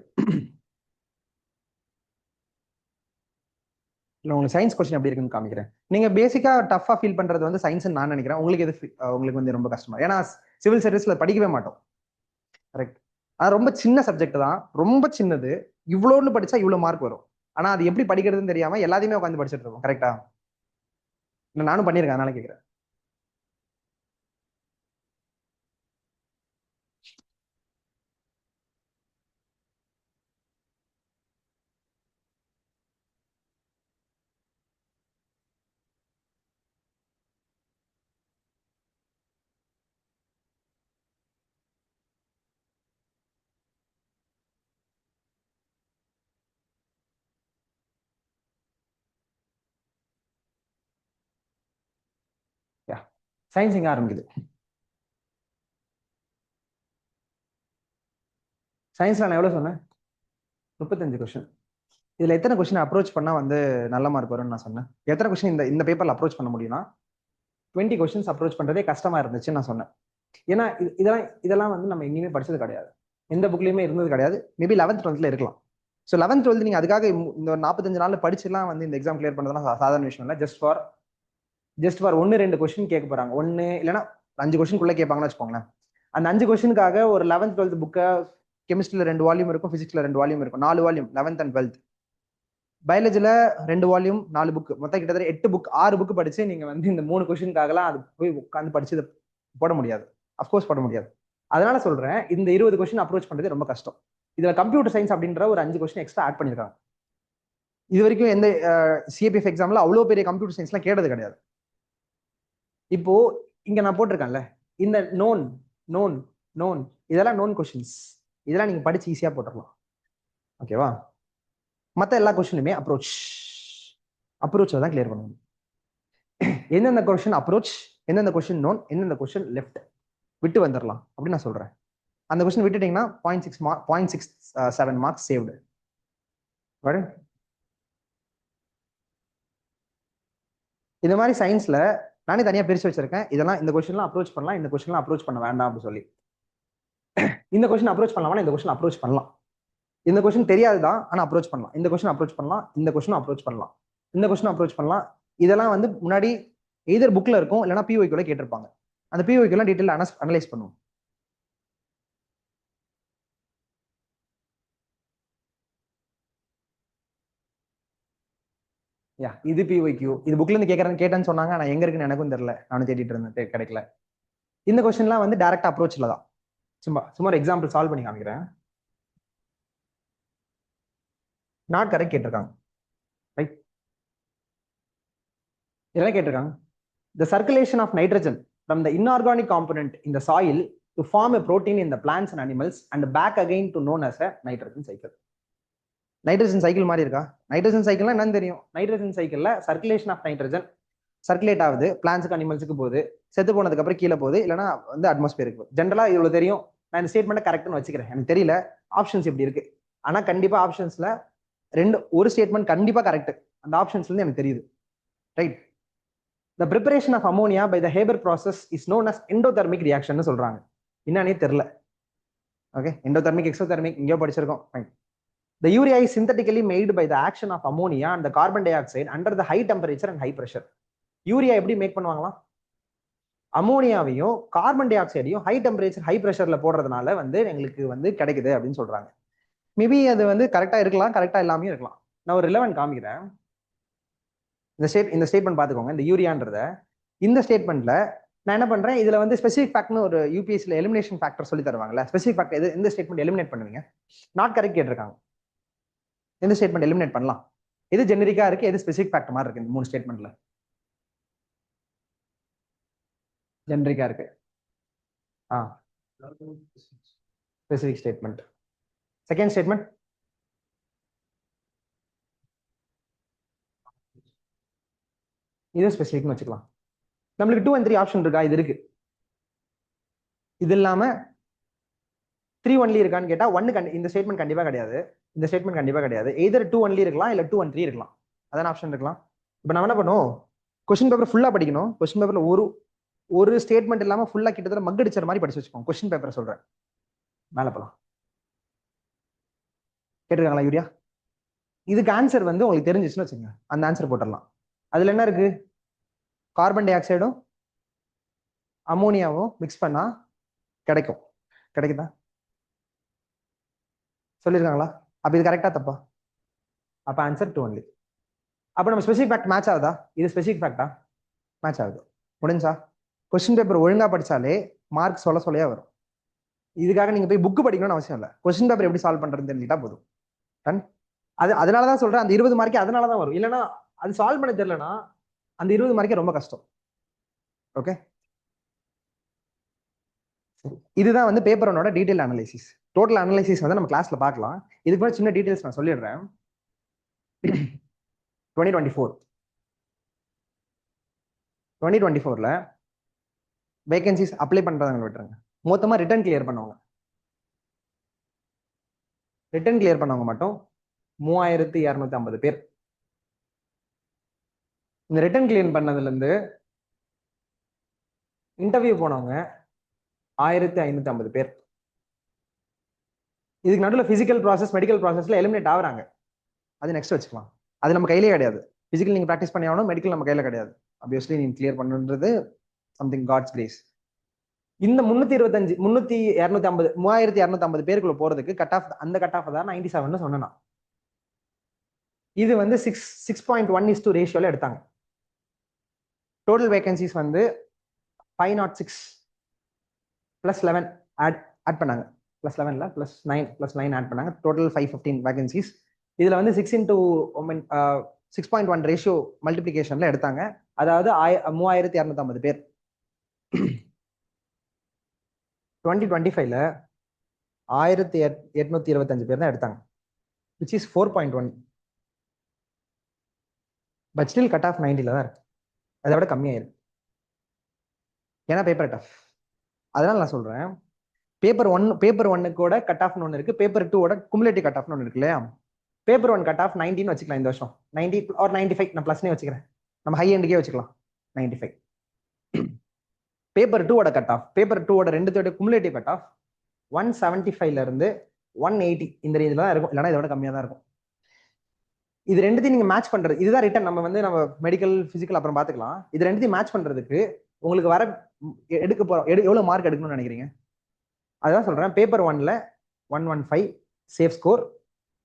இல்லை உங்களுக்கு சயின்ஸ் கொஸ்டின் எப்படி இருக்குன்னு காமிக்கிறேன். நீங்க பேசிக்கா டஃபா ஃபீல் பண்றது வந்து சயின்ஸ் நான் நினைக்கிறேன். உங்களுக்கு எது உங்களுக்கு வந்து ரொம்ப கஷ்டமா? ஏன்னா சிவில் சர்வீஸ்ல படிக்கவே மாட்டோம். கரெக்ட். அது ரொம்ப சின்ன சப்ஜெக்ட் தான், ரொம்ப சின்னது. இவ்வளோன்னு படிச்சா இவ்வளவு மார்க் வரும். ஆனா அது எப்படி படிக்கிறதுன்னு தெரியாம எல்லாத்தையுமே உட்காந்து படிச்சுட்டு இருக்கோம். கரெக்டா? இல்லை நானும் பண்ணியிருக்கேன், அதனால கேட்கிறேன். சயின்ஸ் எங்க ஆரம்பிக்குது? சயின்ஸ்ல நான் எவ்வளவு சொன்னேன்? 35 கொஸ்டின். இதுல எத்தனை கொஸ்டின் அப்ரோச் பண்ணா வந்து நல்ல மார்க் வரும்னு நான் சொன்னேன். எத்தனை கொஸ்டின் இந்த பேப்பர்ல அப்ரோச் பண்ண முடியும்னா 20 கொஸ்டின்ஸ் அப்ரோச் பண்றதே கஷ்டமா இருந்துச்சுன்னு நான் சொன்னேன். ஏன்னா இதெல்லாம் வந்து நம்ம எங்கேயுமே படிச்சது கிடையாது, எந்த புக்லயுமே இருந்தது கிடையாது. மேபி 11th 12th இருக்கலாம். ஸோ 11th 12th நீங்க அதுக்காக இந்த ஒரு 45 நாள்ல படிச்சுலாம் வந்து இந்த எக்ஸாம் கிளியர் பண்ணதெல்லாம் சாதாரண விஷயம் இல்லை. ஜஸ்ட் ஃபார் 1-2 கொஸ்டின் கேட்க போறாங்க. 1 இல்லைன்னா 5 கொஸ்டின்குள்ள கேட்பாங்கன்னு வச்சுக்கோங்களேன். அந்த 5 கொஸ்டினுக்காக ஒரு 11th 12th புக்கை கெமிஸ்ட்ரியில் 2 வால்யூம் இருக்கும், பிசிக்ஸ்ல 2 வால்யூம் இருக்கும், 4 volume 11th and 12th. பயாலஜில 2 volume 4 book, மொத்தம் கிட்டத்தட்ட 8 புக் 6 புக் படிச்சு நீங்க வந்து இந்த 3 கொஸ்டினுக்காகலாம் அது போய் உட்காந்து படிச்சு போட முடியாது. அஃப்கோர்ஸ் போட முடியாது. அதனால சொல்றேன், இந்த 20 கொஸ்டின் அப்ரோச் பண்றது ரொம்ப கஷ்டம். இதுல கம்ப்யூட்டர் சயின்ஸ் அப்படின்ற ஒரு 5 கொஸ்டின் எக்ஸ்ட்ரா ஆட் பண்ணிருக்காங்க. இது வரைக்கும் எந்த சிஏபிஎஃப் எக்ஸாம்ல அவ்வளோ பெரிய கம்ப்யூட்டர் சயின்ஸ்லாம் கேட்டது கிடையாது. இப்போ இங்க நான் போட்டிருக்கேன்ல, இந்த நோன் இதெல்லாம் நோன் கொஸ்டின்ஸ். இதெல்லாம் நீங்க படிச்சு ஈஸியா போட்டுடலாம். ஓகேவா? மற்ற எல்லா கொஸ்டினுமே அப்ரோச்ல தான் கிளியர் பண்ணணும். எந்தெந்த கொஸ்டின் அப்ரோச், எந்தெந்த கொஸ்டின் நோன், எந்தெந்த கொஸ்டின் லெஃப்ட் விட்டு வந்துடலாம் அப்படின்னு நான் சொல்றேன். அந்த கொஸ்டின் விட்டுட்டீங்கன்னா 0.67 மார்க்ஸ் சேவ்டு. இந்த மாதிரி சயின்ஸ்ல நானே தனியா பிரிச்சு வச்சிருக்கேன். இதெல்லாம் இந்த கொஸ்டின்லாம் அப்ரோச் பண்ணலாம், இந்த கொஸ்டின்லாம் அப்ரோச் பண்ண வேண்டாம் அப்படின்னு சொல்லி. இந்த கொஸ்டின் அப்ரோச் பண்ணலாமா, இந்த கொஸ்டின் அப்ரோச் பண்ணலாம். இந்த கொஸ்டின் தெரியாதுதான், ஆனா அப்ரோச் பண்ணலாம். இந்த கொஸ்டின் அப்ரோச் பண்ணலாம், இந்த கொஸ்டின் அப்ரோச் பண்ணலாம், இந்த கொஸ்டின் அப்ரோச் பண்ணலாம். இதெல்லாம் வந்து முன்னாடி எய்தர் புக்ல இருக்கும் இல்லைன்னா பிஓக்யூல கேட்டிருப்பாங்க. அந்த பிஓக்யூலாம் டீட்டெயில் அனலைஸ் பண்ணுவோம். இது பிஓக்யூ, இது புக்ல இருந்து கேட்டேன்னு சொன்னாங்க. நான் எங்க இருக்குன்னு எனக்கும் தெரியல, நானும் தேடிட்டு இருந்தேன், கிடைக்கல. இந்த கொஸ்டின்லாம் வந்து டைரக்ட் அப்ரோச்ல தான். சும்மா ஒரு எக்ஸாம்பிள் சால்வ் பண்ணி காமிக்கிறேன். நாட் கரெக்ட் கேட்டிருக்காங்க. ரைட், இதெல்லாம் கேட்டிருக்காங்க. The circulation of nitrogen from the inorganic component in the soil to form a protein in the plants and animals and back again to known as a nitrogen cycle. Nitrogen cycle மாதிரி இருக்கா? Nitrogen சைக்கிள்னா என்னன்னு தெரியும். Nitrogen சைக்கிள்ல circulation of nitrogen circulate ஆகுது, பிளான்ஸுக்கு அனிமல்ஸுக்கு போகுது, செத்து போனதுக்கு அப்புறம் கீழே போகுது, இல்லைன்னா வந்து அட்மாஸ்பியருக்கு போகுது. ஜென்ரலா இவ்வளவு தெரியும். நான் இந்த ஸ்டேட்மெண்ட் கரெக்ட்னு வச்சுக்கிறேன். எனக்கு தெரியல ஆப்ஷன்ஸ் இப்படி இருக்கு, ஆனா கண்டிப்பா ஆப்ஷன்ஸ்ல ஒரு ஸ்டேட்மெண்ட் கண்டிப்பா கரெக்ட். அந்த ஆப்ஷன்ஸ்ல இருந்து எனக்கு தெரியுது. Right, the preparation of ammonia by the Haber process is known as endothermic reaction னு சொல்றாங்க. என்னன்னே தெரியல. ஓகே, endothermic exothermic இங்கேயோ படிச்சிருக்கோம். Fine. The urea is synthetically made by the action of ammonia and the carbon dioxide under the high temperature and high pressure. Urea எப்படி make பண்ணுவாங்களாம்? அமோனியாவையும் carbon டை ஆக்சைடையும் ஹை டெம்பரேச்சர் ஹை ப்ரெஷர்ல போடுறதுனால வந்து எங்களுக்கு வந்து கிடைக்குது அப்படின்னு சொல்றாங்க. மேபி அது வந்து கரெக்டா இருக்கலாம், கரெக்டா எல்லாமே இருக்கலாம். நான் ஒரு ரிலவென்ட் காமிக்கிறேன். இந்த ஸ்டேட்மெண்ட் பார்த்துக்கோங்க. இந்த யூரியான்றத இந்த ஸ்டேட்மெண்ட்ல நான் என்ன பண்றேன், இதுல வந்து ஸ்பெசிபிக் ஃபேக்ட்னு ஒரு யூபிஎஸ்சில எலிமினேஷன் ஃபேக்டர் சொல்லி தருவாங்கல்ல. ஸ்பெசிபிக் ஃபேக்டர் எது, இந்த ஸ்டேட்மெண்ட் எலிமினேட் பண்ணுவீங்க. நாட் கரெக்ட் கேட்டிருக்காங்க. எந்த ஸ்டேட்மெண்ட் எலிமினேட் பண்ணலாம்? எது ஜெனரிக்கா இருக்கு, எது ஸ்பெசிபிக் ஃபேக்டர் மாதிரி இருக்கு? இந்த 3 ஸ்டேட்மெண்ட்ல ஜெனரிக்கா இருக்கு. Specific statement. செகண்ட் ஸ்டேட்மெண்ட் இது ஸ்பெசிபிக்னு வச்சுக்கலாம். நம்மளுக்கு 2 and 3 ஆப்ஷன் இருக்கா? இது இருக்கு. இது இல்லாம 3 ஒன்லி இருக்கான்னு கேட்டா 1 இந்த ஸ்டேட்மெண்ட் கண்டிப்பா கிடையாது. இந்த ஸ்டேட்மெண்ட் கண்டிப்பா கிடையாது. எய்தர் 2 ஒன்லி இருக்கலாம், இல்ல 2 and 3 இருக்கலாம். அதான் ஆப்ஷன் இருக்கலாம். இப்போ நம்ம என்ன பண்ணுவோம், கொஸ்டின் பேப்பர் ஃபுல்லா படிக்கணும். கொஸ்டின் பேப்பர்ல ஒரு ஸ்டேட்மெண்ட் இல்லாம ஃபுல்லா கிட்டத்தட்ட மக்கடிச்சர் மாதிரி படிச்சு வச்சுக்கோங்க. கொஸ்டின் பேப்பர் சொல்றேன். மேல போலாம். கேட்டிருக்காங்களா யூரியா? இதுக்கு ஆன்சர் வந்து உங்களுக்கு தெரிஞ்சிச்சுன்னு வச்சுங்க, அந்த ஆன்சர் போட்டுடலாம். அதுல என்ன இருக்கு? கார்பன் டை ஆக்சைடும் அமோனியாவும் மிக்ஸ் பண்ணா கிடைக்குதா? சொல்லியிருக்காங்களா? அப்ப இது கரெக்டா தப்பா? அப்ப ஆன்சர் 2 ஒன்லி. அப்ப நம்ம ஸ்பெசிபிக் ஃபேக்ட் மேட்ச் ஆகுதா? இது ஸ்பெசிபிக் ஃபேக்டா? மேட்ச் ஆகுது. முடிஞ்சா கொஸ்டின் பேப்பர் ஒழுங்கா படிச்சாலே மார்க் சொல்லையா வரும். இதுக்காக நீங்க போய் புக் படிக்கணும்னு அவசியம் இல்லை. கொஸ்டின் பேப்பர் எப்படி சால்வ் பண்றதுன்னு தெரிஞ்சுட்டா போதும். அதனாலதான் சொல்றேன், அந்த 20 மார்க்கே அதனாலதான் வரும். இல்லைன்னா அது சால்வ் பண்ண தெரியலன்னா அந்த 20 மார்க்கே ரொம்ப கஷ்டம். ஓகே, இதுதான் வந்து பேப்பர் ஒன்னோட டீடைல் அனலைசிஸ். டோட்டல் அனலைசிஸ் வந்து நம்ம கிளாஸ்ல பார்க்கலாம். இதுக்கு மேலே சின்ன டீடைல்ஸ் நான் சொல்லிடுறேன். 2024ல வேகன்சிஸ் அப்ளை பண்றவங்க விட்டுருங்க. மொத்தமா ரிட்டர்ன் கிளியர் பண்ணவங்க, ரிட்டர்ன் கிளியர் பண்ணவங்க மட்டும் 3250 பேர். இந்த ரிட்டர்ன் கிளியர் பண்ணதுல இருந்து இன்டர்வியூ போனவங்க 1550 பேர். இதுக்கு நடுவில் பிசிக்கல் ப்ராசஸ் மெடிக்கல் ப்ராசஸ்ல எலிமினேட் ஆகுறாங்க, அது நெக்ஸ்ட் வச்சுக்கலாம். அது நம்ம கையிலே கிடையாது. பிசிக்கல் நீங்க ப்ராக்டிஸ் பண்ணி ஆகணும், மெடிக்கல் நம்ம கையில கிடையாது. ஆப்வியஸ்லி நீங்க கிளியர் பண்ணுன்றது சம்திங் காட்ஸ் கிரேஸ். இந்த 3250 பேருக்குள்ள போறதுக்கு கட் ஆஃப், அந்த கட் ஆஃப் தான் 97 சொன்னா. இது வந்து 6.1:2 ரேஷியோல எடுத்தாங்க. டோட்டல் வேகன்சிஸ் வந்து 506 + 11 ஆட் பண்ணாங்க. +11 +9 ஆட் பண்ணாங்க. Total 515 vacancies. இதுல வந்து 6:1 ரேஷியோ மல்டிபிளிகேஷன்ல எடுத்தாங்க. அதாவது 3250 பேர். 2025ல 1825 பேர் தான் எடுத்தாங்க, which is 4.1. But still cut off 90ல தான் இருக்கு, அதை விட கம்மியாயிருக்கு. ஏன்னா பேப்பர் டஃப். அதனால நான் சொல்றேன், பேப்பர் 1 கூட கட் ஆஃப்னு ஒன்று இருக்கு, பேப்பர் 2 குமுலேட்டிவ் கட் ஆஃப்னு ஒன்று இருக்கு இல்லையா? பேப்பர் 1 கட் ஆஃப் 90ன்னு வச்சுக்கலாம் இந்த வருஷம், 90 or 95 நான் ப்ளஸ்னே வச்சுக்கிறேன், நம்ம ஹை எண்டுக்கே வச்சுக்கலாம் 95. பேப்பர் 2 கட் ஆஃப், பேப்பர் 2 ரெண்டுத்தோட குமுலேட்டிவ் கட் ஆஃப் 175ல இருந்து 180 இந்த ரேஞ்சில் தான் இருக்கும், இல்லைன்னா இதோட கம்மியாக தான் இருக்கும். இது ரெண்டுத்தையும் நீங்க மேட்ச் பண்றது, இதுதான் ரிட்டன். நம்ம மெடிக்கல் பிசிக்கல் அப்புறம் பார்த்துக்கலாம். இது ரெண்டுத்தையும் மேட்ச் பண்றதுக்கு உங்களுக்கு வர எடுக்க போறோம், எவ்வளவு மார்க் எடுக்கணும்னு நினைக்கிறீங்க? அதான் சொல்றேன், பேப்பர் 1ல 115 சேஃப் ஸ்கோர்.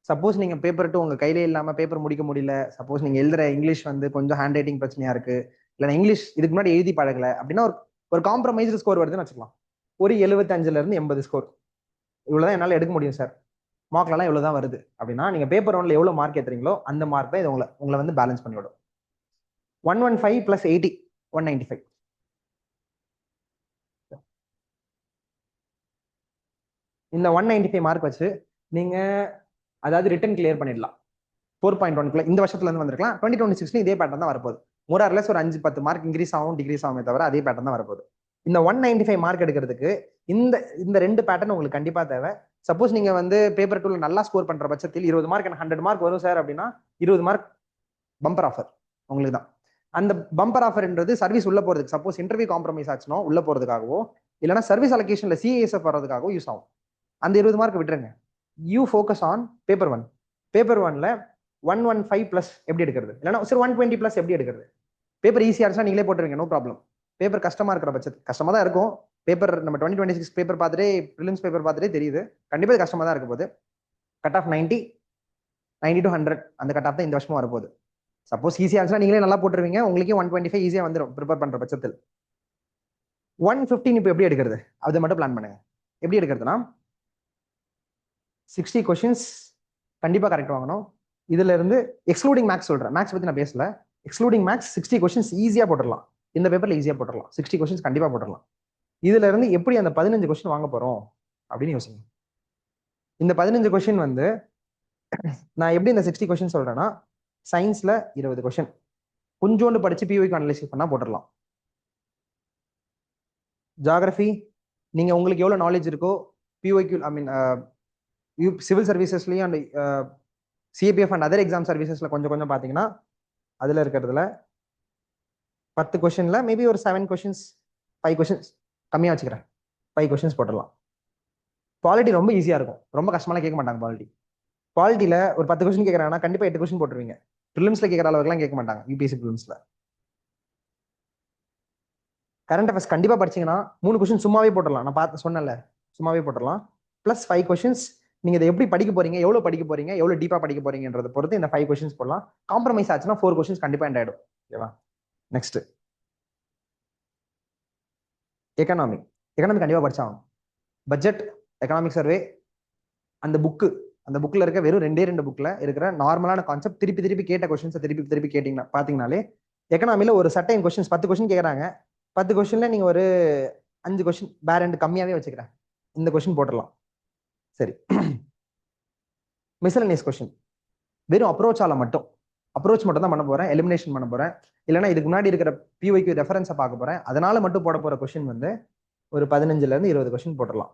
சப்போஸ் நீங்க பேப்பர் 2 உங்க கையிலே இல்லாம பேப்பர் முடிக்க முடியல, சப்போஸ் நீங்க எழுதுற இங்கிலீஷ் வந்து கொஞ்சம் ஹேண்ட் ரைட்டிங் பிரச்சனையா இருக்கு, இல்லைன்னா இங்கிலீஷ் இதுக்கு முன்னாடி எழுதி பழகல அப்படின்னா ஒரு காம்ப்ரமைஸ்டு ஸ்கோர் வருதுன்னு வச்சுக்கலாம். ஒரு 75ல இருந்து 80 ஸ்கோர், இவ்வளவுதான் என்னால எடுக்க முடியும் சார், மார்க்லாம் இவ்வளவுதான் வருது அப்படின்னா, நீங்க பேப்பர் 1ல எவ்வளவு மார்க் ஏத்துறீங்களோ அந்த மார்க் தான் இது உங்களை வந்து பேலன்ஸ் பண்ணி விடும். 115 + 80 195. இந்த 195 மார்க் வச்சு நீங்க அதாவது ரிட்டன் கிளியர் பண்ணிடலாம். 4.1 இந்த வருஷத்துல இருந்து வந்திருக்கலாம். 2026 இதே பேட்டர்ன் தான் வரப்போகுது. மோரார்லெஸ் ஒரு 5-10 மார்க் இன்க்ரீஸ் ஆகும் டிக்ரீஸ் ஆகுமே தவிர அதே பேட்டர்ன் தான் வரப்போகுது. இந்த 195 மார்க் எடுக்கிறதுக்கு இந்த ரெண்டு பேட்டர்ன் உங்களுக்கு கண்டிப்பா தேவை. சப்போஸ் நீங்க வந்து பேப்பர் 2ல நல்லா ஸ்கோர் பண்ற பட்சத்தில் 20 மார்க் எனக்கு 100 மார்க் வரும் சார் அப்படின்னா 20 மார்க் பம்பர் ஆஃபர் உங்களுக்கு தான். அந்த பம்பர் ஆஃபர்ன்றது சர்வீஸ் உள்ள போறதுக்கு, சப்போஸ் இன்டர்வியூ காம்ப்ரமைஸ் ஆச்சுன்னா உள்ள போறதுக்காகவோ இல்லைன்னா சர்வீஸ் அலோகேஷன்ல சிஏஎஸ்எஃப் வர்றதுக்காகவோ யூஸ் ஆகும். அந்த 20 மார்க் விட்டுருங்க. You focus on paper 1. பேப்பர் 1ல 115 + எப்படி எடுக்கிறது, இல்லைன்னா சரி 120 + எப்படி எடுக்கிறது. பேப்பர் ஈஸியா இருந்துச்சா நீங்களே போட்டுருவீங்க, நோ ப்ராப்ளம். பேப்பர் கஷ்டமா இருக்கிற பட்சத்துக்கு, கஷ்டமா தான் இருக்கும் பேப்பர், நம்ம 2026 பேப்பர் பார்த்துட்டே ப்ரிலிம்ஸ் பேப்பர் பார்த்துட்டே தெரியுது, கண்டிப்பா கஷ்டமா தான் இருக்க போகுது. கட் ஆஃப் 90 to 100 அந்த கட் ஆஃப் தான் இந்த வருஷமும் வரப்போகுது. சப்போஸ் ஈஸியா இருந்துச்சுன்னா நீங்களே நல்லா போட்டுருவீங்க, உங்களுக்கே 125 ஈஸியா வந்துடும் ப்ரிப்பேர் பண்ற பட்சத்தில். 115 இப்போ எப்படி எடுக்கிறது அதை மட்டும் பிளான் பண்ணுங்க. எப்படி எடுக்கிறதுனா 60 கொஸ்டின்ஸ் கண்டிப்பா கரெக்ட் வாங்கணும். இதுல இருந்து எக்ஸ்க்ளூடிங் மேக்ஸ் சொல்றேன், மேக்ஸ் பத்தி நான் பேசல. எக்ஸ்க்ளூடிங் மேக்ஸ் 60 கொஸ்டின்ஸ் ஈஸியா போட்டுடலாம், இந்த பேப்பர்ல ஈஸியா போட்டுடலாம். 60 கொஸ்டின்ஸ் கண்டிப்பா போட்டுடலாம். இதுல இருந்து எப்படி அந்த 15 கொஸ்டின் வாங்க போறோம் அப்படின்னு யோசிங்க. இந்த 15 கொஸ்டின் வந்து நான் எப்படி இந்த 60 கொஸ்டின் சொல்றேன்னா, சயின்ஸ்ல 20 கொஸ்டின் கொஞ்சோண்டு படிச்சு பிஓக்கு அனலைசிஸ் பண்ணா போட்டுடலாம். ஜியாகிரபி நீங்க உங்களுக்கு எவ்வளவு நாலேஜ் இருக்கோ பிஓக்கு, ஐ மீன் சிவில் சர்வீசஸ்லயும் and CAPF and other exam சர்வீசஸ்ல கொஞ்சம் பாத்தீங்கன்னா அதுல இருக்கிறதுல 10 கொஸ்டின்ல மேபி ஒரு 7 கொஸ்டின்ஸ் 5 கொஸ்டின்ஸ் கம்மியா வச்சுக்கிறேன், 5 கொஸ்டின்ஸ் போட்டுடலாம். குவாலிட்டி ரொம்ப ஈஸியா இருக்கும், ரொம்ப கஷ்டமாலாம் கேட்க மாட்டாங்க. குவாலிட்டியில ஒரு 10 கொஸ்டின் கேட்கறாங்கன்னா கண்டிப்பா 8 கொஸ்டின் போட்டுருவீங்க. ப்ரிலிம்ஸ்ல கேட்கற அளவுக்குலாம் கேட்க மாட்டாங்க யூபிஎஸ்சி ப்ரிலிம்ஸ்ல. கரண்ட் அஃபேர்ஸ் கண்டிப்பா படிச்சீங்கன்னா 3 கொஸ்டின் சும்மாவே போட்டுடலாம், நான் சொன்னல சும்மாவே போட்டுடலாம். ப்ளஸ் 5 கொஸ்டின்ஸ் நீங்க இதை எப்படி படிக்க போறீங்க, எவ்வளவு படிக்க போறீங்க, எவ்வளவு டீப்பா படிக்க போறீங்கன்றத பொறுத்து இந்த 5 கொஸ்டின்ஸ் போடலாம். காம்ப்ரமைஸ் ஆச்சுன்னா 4 கொஸ்டின்ஸ் கண்டிப்பா எண்ட் ஆயிடும். ஓகேவா? நெக்ஸ்ட் எக்கனாமி கண்டிப்பா படிச்சாகும். பட்ஜெட், எக்கனாமிக் சர்வே, அந்த புக்ல இருக்க வெறும் 2 புக்ல இருக்கிற நார்மலான கான்செப்ட் திருப்பி கேட்ட கொஸ்டின்ஸ் திருப்பி கேட்டீங்கன்னா பாத்தீங்கன்னாலே எக்கனாமில ஒரு சர்டைன் கொஸ்டின்ஸ் 10 கொஸ்டின் கேட்கறாங்க. 10 கொஸ்டின்ல நீங்க ஒரு 5 கொஸ்டின் வேற 2 கம்மியாவே வச்சுக்கிறேன், இந்த கொஸ்டின் போட்டுடலாம். சரி, மிஸ்செலேனியஸ் கொஸ்டின் வெறும் அப்ரோச்சால மட்டும் அப்ரோச் மட்டும் தான் பண்ண போறேன், எலிமினேஷன் பண்ண போறேன். இல்லைன்னா இதுக்கு முன்னாடி இருக்கிற பிஒய்க்கு ரெஃபரன்ஸை பார்க்க போறேன். அதனால மட்டும் போட போற கொஸ்டின் வந்து ஒரு 15ல இருந்து 20 கொஸ்டின் போட்டுடலாம்.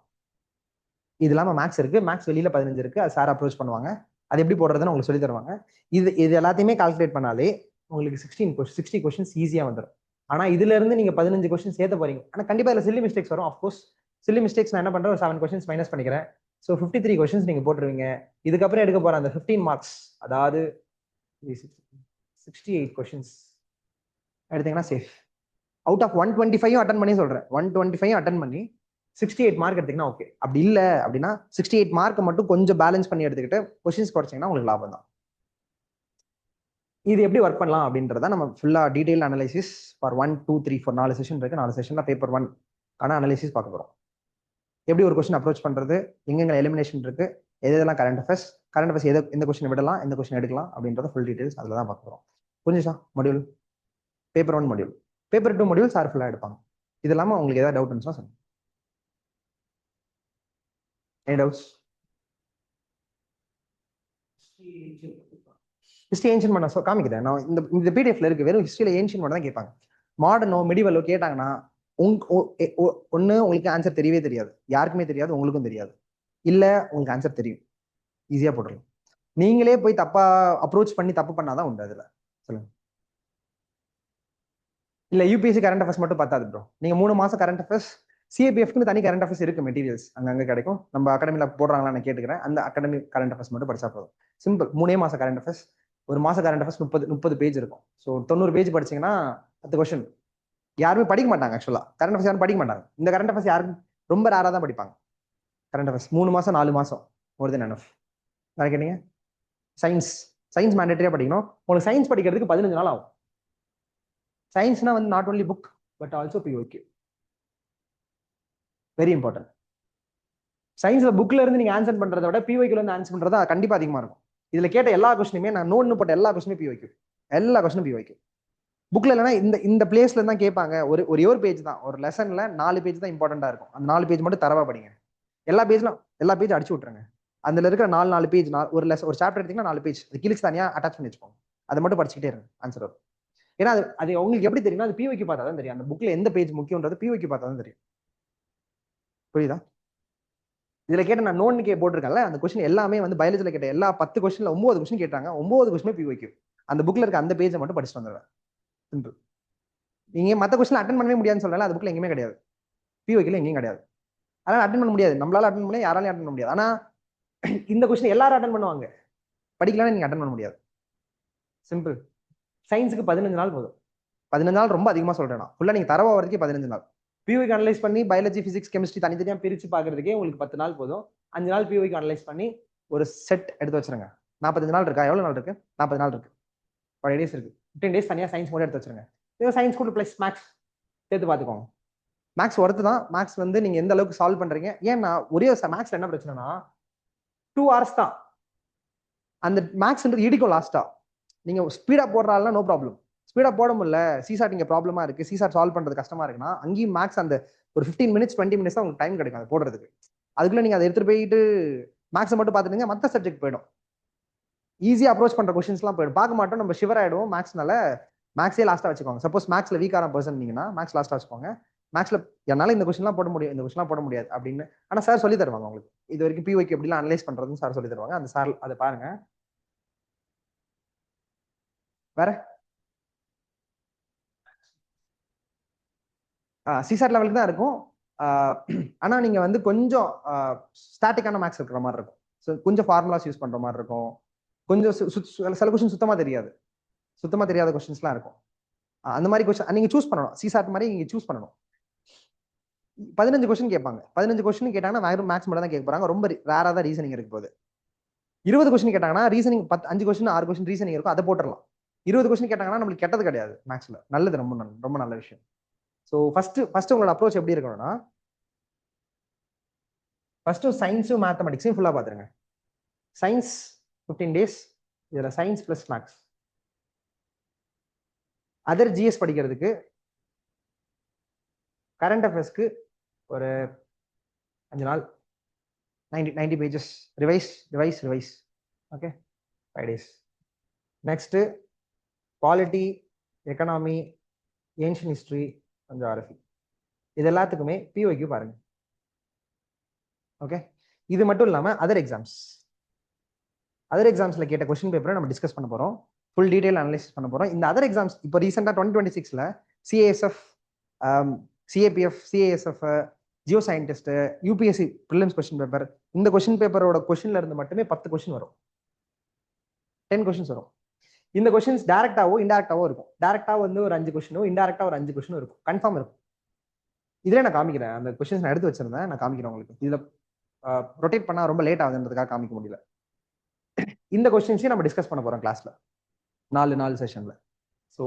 இது இல்லாமல் மேக்ஸ் இருக்கு, மேக்ஸ் வெளியில 15 இருக்கு, அது சார் அப்ரோச் பண்ணுவாங்க. அது எப்படி போடுறதுன்னு உங்களுக்கு சொல்லி தருவாங்க. இது எல்லாத்தையுமே கால்குலேட் பண்ணாலே உங்களுக்கு 60 கொஸ்டின்ஸ் ஈஸியா வந்துடும். ஆனா இதுல இருந்து நீங்க 15 கொஸ்டின் சேர்த்த போறீங்க. ஆனா கண்டிப்பா இதுல சில்லி மிஸ்டேக்ஸ் வரும். அஃப்கோர்ஸ் சில்லி மிஸ்டேக்ஸ் நான் என்ன பண்றேன், ஒரு 7 கொஸ்டின்ஸ் மைனஸ் பண்ணிக்கிறேன். ஸோ 53 கொஸ்டின்ஸ் நீங்க போட்டுருவீங்க. இதுக்கப்புறம் எடுக்க போற அந்த 15 மார்க்ஸ், அதாவது 68 கொஸ்டின்ஸ் எடுத்தீங்கன்னா சேஃப். அவுட் ஆஃப் 125 அட்டன் பண்ணி சொல்றேன், 125 அட்டன் பண்ணி 68 மார்க் எடுத்தீங்கன்னா ஓகே. அப்படி இல்லை அப்படின்னா 68 மார்க் மட்டும் கொஞ்சம் பேலன்ஸ் பண்ணி எடுத்துக்கிட்டு கொஸ்டின்ஸ் குறைச்சிங்கன்னா உங்களுக்கு லாபம் தான். இது எப்படி ஒர்க் பண்ணலாம் அப்படின்றத நம்ம ஃபுல்லா டீடைல் அனலைசிஸ் ஃபார் 1, 2, 3, 4 4 செஷன் இருக்கு. 4 செஷன்ல பேப்பர் 1 ஆனா அனலைசிஸ் பார்க்க போறோம். எப்படி ஒரு கொஸ்டின் அப்ரோச் பண்றது, எங்கெங்க எலிமினேஷன் இருக்கு, எதெல்லாம் கரண்ட் அஃபேர்ஸ் எந்த கொஸ்டின் விடலாம், எந்த கொஸ்டின் எடுக்கலாம் அப்படின்றத ஃபுல் டீடைல்ஸ் அதில் தான் பார்க்க போறோம். புரிஞ்சுச்சா? Module paper 1 module, paper 2 module sir ஃபுல்லாக எடுப்பாங்க. இது இல்லாமல் உங்களுக்கு ஏதாவது டவுட் இருந்துச்சுன்னா சொல்லுங்க. Any doubts? ஹிஸ்ட்ரி ஏன்ஷியன் பண்ண காமிக்கிறேன் நான். இந்த பிடிஎஃப்ல இருக்கு, வெறும் ஹிஸ்ட்ரியில ஏன்ஷியன் பண்ண தான் கேட்பாங்க. மாடர்னோ மெடிவலோ கேட்டாங்கன்னா ஒன்று உங்களுக்கு ஆன்சர் தெரியவே தெரியாது, யாருக்குமே தெரியாது, உங்களுக்கும் தெரியாது. இல்லை உங்களுக்கு ஆன்சர் தெரியும், ஈஸியாக போட்டுடலாம். நீங்களே போய் தப்பா அப்ரோச் பண்ணி தப்பு பண்ணாதான் உண்டு. அதில் சொல்லுங்க. இல்லை யூபிஎஸ்சி கரண்ட் அஃபேர்ஸ் மட்டும் பார்த்தாது ப்ரோ. நீங்கள் 3 மாதம் கரண்ட் அஃபேர்ஸ், சிஏபிஎஃப்னு தனி கரண்ட் அஃபேர்ஸ் இருக்கு, மெட்டீரியல்ஸ் அங்கங்கே கிடைக்கும். நம்ம அகாடமியில் போடுறாங்களா நான் கேட்டுக்கிறேன். அந்த அகாடமி கரண்ட் அஃபேர்ஸ் மட்டும் படிச்சா போதும். சிம்பிள். 3 மாதம் கரண்ட் அஃபேர்ஸ், ஒரு மாதம் கரண்ட் அஃபேர்ஸ் 30 பேஜ் இருக்கும். ஸோ 90 பேஜ் படிச்சீங்கன்னா 10 கொஸ்டின். யாருமே படிக்க மாட்டாங்க ஆக்சுவலாக, கரண்ட் அஃபேர்ஸ் யாரும் படிக்க மாட்டாங்க. இந்த கரண்ட் அஃபேர்ஸ் யாரும் ரொம்ப ரேராக தான் படிப்பாங்க. கரண்ட் அஃபேர்ஸ் 3 மாதம் 4 மாதம் மோர் தென் எனஃப். வேற கேட்டீங்க? சயின்ஸ் மேண்டேட்டரியாக படிக்கணும். உங்களுக்கு சயின்ஸ் படிக்கிறதுக்கு 15 நாள் ஆகும். சயின்ஸ்னா வந்து not only book but also PYQ. Very important. சயின்ஸ்ல புக்ல இருந்து நீங்க ஆன்சர் பண்றதை விட பிஓக்யூல இருந்து ஆன்சர் பண்றதா கண்டிப்பா அதிகமா இருக்கும். இதுல கேட்ட எல்லா கொஸ்டினுமே நான் நோட்னு போட்ட எல்லா கொஸ்டினும் பிஓக்யூ, எல்லா கொஸ்டினும் பிஓக்யூ. புக்ல இல்லைன்னா இந்த பிளேஸ்ல தான் கேட்பாங்க. ஒரு பேஜ் தான், ஒரு லெசன்ல 4 பேஜ் தான் இம்பார்ட்டண்டா இருக்கும். அந்த 4 பேஜ் மட்டும் தரவா படிங்க. எல்லா பேஜ் அடிச்சு விட்டுருங்க. அதுல இருக்கிற 4 பேஜ், ஒரு சாப்டர் எடுத்தீங்கன்னா 4 பேஜ் அது கிளிக்ஸ் தனியா அட்டாச் பண்ணி வச்சுக்கோங்க. அதை மட்டும் படிச்சுக்கிட்டே இருங்க, ஆன்சர் வரும். ஏன்னா அது உங்களுக்கு எப்படி தெரியும்னா அது பிஓக்யூ பார்த்தா தான் தெரியும். அந்த புக்ல எந்த பேஜ் முக்கியன்றது பிஓக்யூ பார்த்தா தான் தெரியும். புரியுதா? இதுல கேட்ட நான் நோன்னு போட்டிருக்கேன்ல, அந்த கொஸ்டின் எல்லாமே வந்து பயாலஜில கேட்ட எல்லா 10 கொஸ்டின்ல 9 கொஸ்டின் கேட்டாங்க. 9 கொஸ்டின் பிஓக்யூ. அந்த புக்ல இருக்க அந்த பேஜை மட்டும் படிச்சுட்டு வந்துடுவேன். சிம்பிள். நீங்க மற்ற கொஸ்டின் அட்டன் பண்ணவே முடியாதுன்னு சொல்லல, அது புக்ல எங்கேயுமே கிடையாது, பிஓக்யூல எங்கேயும் கிடையாது. அதனால அட்டன் பண்ண முடியாது, நம்மளால அட்டன் பண்ண, யாராலையும் அட்டன் பண்ண முடியாது. ஆனா இந்த கொஸ்டின் எல்லாரும் அட்டன் பண்ணுவாங்க, படிக்கலாம் நீங்க அட்டன் பண்ண முடியாது. சிம்பிள். சயின்ஸுக்கு 15 நாள் போதும். 15 நாள் ரொம்ப அதிகமா சொல்றேன் நான். ஃபுல்லா நீங்க தரவா வரதுக்கே 15 நாள். பிஓக்கு அனலைஸ் பண்ணி பயாலஜி, பிசிக்ஸ், கெமிஸ்ட்ரி தனித்தனியா பிரிச்சு பாக்குறதுக்கே உங்களுக்கு 10 நாள் போதும். 5 நாள் பிஓக்கு அனலைஸ் பண்ணி ஒரு செட் எடுத்து வச்சிருங்க. 45 நாள் இருக்கா? எவ்வளவு நாள் இருக்கு? 40 நாள் இருக்கு. 5 டேஸ் இருக்கு. 15 டேஸ் தனியா சயின்ஸ் மட்டும் எடுத்து வச்சிருங்க. சயின்ஸ் கூட பிளஸ் மேக்ஸ் சேர்த்து பார்த்துக்கோங்க. மேக்ஸ் ஒர்த்து தான். மேக்ஸ் வந்து நீங்க எந்த அளவுக்கு சால்வ் பண்றீங்க. ஏன்னா ஒரே மேக்ஸ்ல என்ன பிரச்சனைனா 2 hours தான் அந்த மேக்ஸ்ன்றது இடிக்கும் லாஸ்டா. நீங்க ஸ்பீடா போடுறாலும் நோ ப்ராப்ளம். ஸ்பீடா போட முடியல, சிசாட் இங்க ப்ராப்ளமா இருக்கு, சிசாட் சால்வ் பண்றது கஷ்டமா இருக்குன்னா அங்கேயும் மேக்ஸ் அந்த ஒரு 15 மினிட்ஸ் 20 மினிட்ஸ் தான் உங்களுக்கு டைம் கிடைக்கும் அதை போடுறதுக்கு. அதுக்குள்ள நீங்க அதை எடுத்துட்டு போயிட்டு மேக்ஸை மட்டும் பார்த்துட்டீங்க, மற்ற சப்ஜெக்ட் போயிடும். ஈஸியா அப்ரோச் பண்ற கொஸ்டின்ஸ்லாம் போயிடும். பார்க்க மாட்டோம், நம்ம ஷிவர் ஆயிடுவோம். மேக்ஸ்னால மேக்ஸே லாஸ்டா வச்சுக்கோங்க. சப்போஸ் மேக்ஸ்ல வீக்கான பர்சன் நீங்கன்னா மேக்ஸ் லாஸ்டா வச்சுக்கோங்க. மேக்ஸ்ல என்னால இந்த கொஸ்டின்லாம் போட முடியும், இந்த கொஸ்டின்லாம் போட முடியாது அப்படின்னு. ஆனா சார் சொல்லி தருவாங்க உங்களுக்கு. இது வரைக்கும் பிஓக்கு எப்படிலாம் அனலைஸ் பண்றதுன்னு சார் சொல்லி தருவாங்க. அந்த சார் அதை பாருங்க. வேற சிசாட் லெவலுக்கு தான் இருக்கும். ஆனா நீங்க வந்து கொஞ்சம் ஸ்டாட்டிக்கான மேக்ஸ் இருக்கிற மாதிரி இருக்கும். ஸோ கொஞ்சம் ஃபார்முலாஸ் யூஸ் பண்ற மாதிரி இருக்கும். கொஞ்சம் சில கொஸ்டின் சுத்தமா தெரியாது, சுத்தமா தெரியாத கொஸ்டின்ஸ்லாம் இருக்கும். அந்த மாதிரி கொஸ்டின் நீங்க சூஸ் பண்ணணும். சிசாட் மாதிரி நீங்க சூஸ் பண்ணணும். 15 கொஸ்டின் கேட்பாங்க. 15 கொஸ்டின் கேட்டாங்கன்னா மேக்ஸ் மட்டும் தான் கேட்க போறாங்க. ரொம்ப ரேரா தான் ரீசனிங் இருக்கு போகுது. 20 கொஸ்டின் கேட்டாங்கன்னா ரீசனிங் 5 கொஸ்டின் 6 கொஸ்டின் ரீசனிங் இருக்கும், அதை போட்டுடலாம். 20 கொஸ்டின் கேட்டாங்கன்னா நம்மளுக்கு கெட்டது கிடையாது மேக்ஸ்ல, நல்லது, ரொம்ப நல்ல விஷயம். ஸோ ஃபர்ஸ்ட் உங்களோட அப்ரோச் எப்படி இருக்கணும்னா, ஃபர்ஸ்ட் சயின்ஸும் மேத்தமெட்டிக்ஸையும் ஃபுல்லா பாத்துருங்க. சயின்ஸ் 15 டேஸ், இதுல science plus maths. Other GS படிக்கிறதுக்கு கரண்ட் அஃபேர்ஸ்க்கு ஒரு 5 நாள் 90 pages revise. Okay, 5 days. Next polity, economy, ancient history, geography, இது எல்லாத்துக்குமே பிஒய்க்கு பாருங்க. ஓகே, இது மட்டும் இல்லாம அதர் எக்ஸாம்ஸ்ல கேட்ட கொஸ்டின் பேப்பரை நம்ம டிஸ்கஸ் பண்ண போறோம். ஃபுல் டீடைல் அனலைசிஸ் பண்ண போறோம். இந்த அதர் எக்ஸாம்ஸ் இப்போ ரீசெண்டா 2026ல CASF, CAPF, CASF, geo scientist, UPSC prelims question paper, இந்த கொஸ்டின் பேப்பரோட கொஸ்டின்ல இருந்து மட்டுமே 10 கொஸ்டின் வரும், 10 கொஸ்டின்ஸ் வரும். இந்த கொஸ்டின்ஸ் டேரக்டாவோ இன்டெரக்டாவோ இருக்கும். டேரக்டா வந்து ஒரு 5 கொஸ்டினோ, இன்டெரக்டா ஒரு 5 கொஸ்டினோ இருக்கும், கன்ஃபார்ம் இருக்கும். இதுல நான் காமிக்கிறேன், அந்த கொஸ்டின்ஸ் நான் எடுத்து வச்சிருந்தேன், நான் காமிக்கிறேன் உங்களுக்கு. இதுல ரொட்டேட் பண்ணா ரொம்ப லேட் ஆகுதுன்றதுக்காக காமிக்க முடியல. இந்த கொஸ்டின்ஸையும் நம்ம டிஸ்கஸ் பண்ண போறோம் கிளாஸ்ல 4 செஷன்ல. ஸோ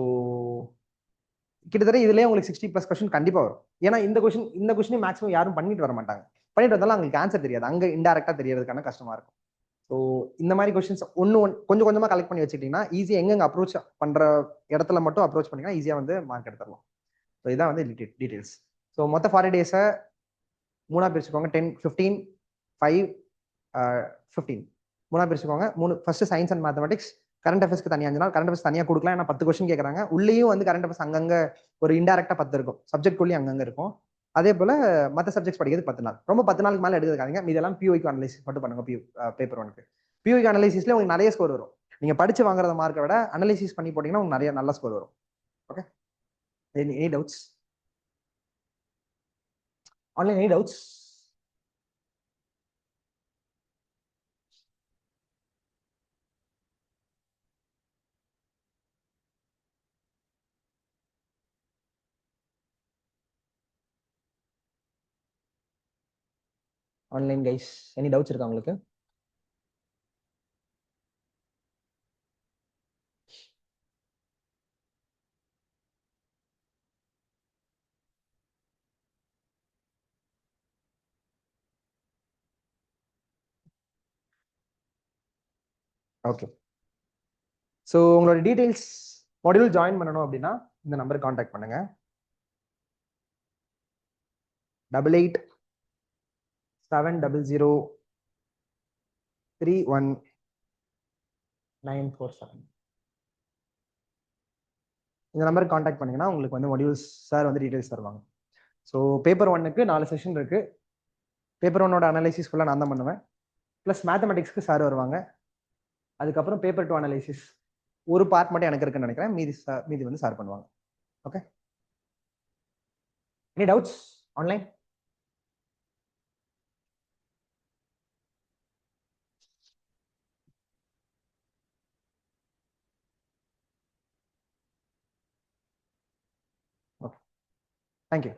கிட்டத்தட்ட இதுலயே உங்களுக்கு 60+ கொஸ்டின் கண்டிப்பா வரும். ஏன்னா இந்த கொஸ்டின் மேக்ஸிமம் யாரும் பண்ணிட்டு வர மாட்டாங்க. பண்ணிட்டு வந்தாலும் அவங்களுக்கு ஆன்சர் தெரியாது, அங்க இன்டெரக்டா தெரியறதுக்கான கஷ்டமா இருக்கும். ஸோ இந்த மாதிரி கொஸ்டின்ஸ் கொஞ்சம் கொஞ்சமா கலெக்ட் பண்ணி வச்சுக்கிட்டீங்கன்னா ஈஸியா எங்கெங்க அப்ரோச் பண்ற இடத்துல மட்டும் அப்ரோச் பண்ணீங்கன்னா ஈஸியா வந்து மார்க் எடுத்துடலாம். ஸோ இதான் வந்து டீடைல்ஸ். ஸோ மொத்த 40 டேஸை 3 பிரிச்சுக்கோங்க. 10, 15, 5, 15 3 பிரிச்சுக்கோங்க. 3 first science and mathematics. Current அஃபேர்ஸ்க்கு தனியாக 5 நாள். கரண்ட் அஃபேர்ஸ் தனியாக கொடுக்கலாம், ஏன்னா 10 கொஸ்டின் கேட்குறாங்க. உள்ளேயும் வந்து கரண்ட் அஃபேர்ஸ் அங்கங்க ஒரு இன்டெரக்டா 10 இருக்கும், சப்ஜெக்ட்குள்ளேயும் அங்கங்க இருக்கும். அதே போல மற்ற சப்ஜெக்ட்ஸ் படிக்கிறது 10 நாள். ரொம்ப 10 நாளுக்கு மேலே எடுத்துக்காதீங்க. இதெல்லாம் பிஓக்கு அனலைசிஸ் மட்டும் பண்ணுங்க. பேப்பர் 1க்கு பிஓக்கு அனலைசிஸ்ல உங்களுக்கு நிறைய ஸ்கோர் வரும். நீங்க படிச்சு வாங்குறத மார்க்கை விட அனலைசிஸ் பண்ணி போட்டீங்கன்னா உங்களுக்கு நிறைய நல்ல ஸ்கோர் வரும். Okay, any doubts online? Any doubts? Online guys, any doubts இருக்கா உங்களுக்கு? ஓகே, ஸோ உங்களோட டீடைல்ஸ் மாடியூல் ஜாயின் பண்ணணும் அப்படின்னா இந்த நம்பருக்கு கான்டாக்ட் பண்ணுங்க. 8870031947 இந்த நம்பருக்கு கான்டாக்ட் பண்ணீங்கன்னா உங்களுக்கு வந்து மாடியூல்ஸ் சார் வந்து டீடைல்ஸ் தருவாங்க. ஸோ பேப்பர் 1க்கு 4 செஷன் இருக்கு. பேப்பர் 1ஓட அனலைசிஸ் ஃபுல்லாக நான் தான் பண்ணுவேன். ப்ளஸ் மேத்தமெட்டிக்ஸ்க்கு சார் வருவாங்க. அதுக்கப்புறம் பேப்பர் 2 அனலைசிஸ் ஒரு பார்ட் மட்டும் எனக்கு இருக்குன்னு நினைக்கிறேன், மீதி வந்து சார் பண்ணுவாங்க. Okay, any doubts online? Okay, thank you.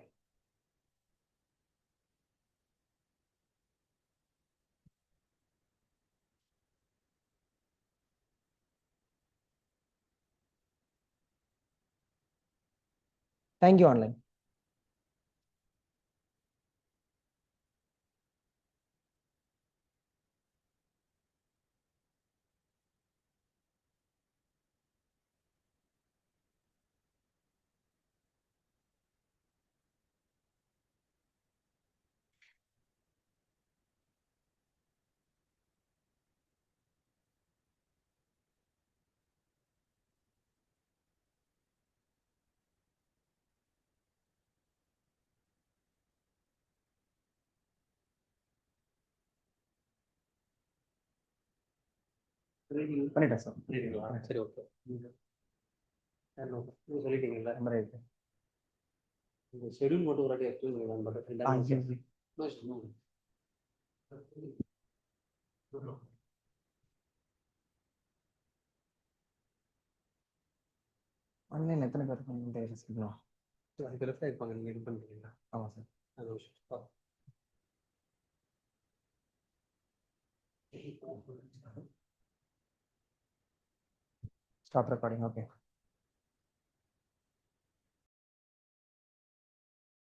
Thank you online. பண்ணிட்டேன் சார். சரி, ஓகே. சொல்லிட்டீங்களா? நம்பர் இருக்கு. இந்த ஷெட்யூல் மட்டும் ஒரு வாட்டி எக்ஸ்பிளைன் பண்ணுங்க. ஆன்லைன் எத்தனை பேர் இருக்காங்க? அதுக்கு லெஃப்ட் இருப்பாங்க, நீங்கள் இது பண்ணுறீங்களா? ஆமாம் சார். அது விஷயம் ஸ்டாப் ரெக்கார்டிங். ஓகே.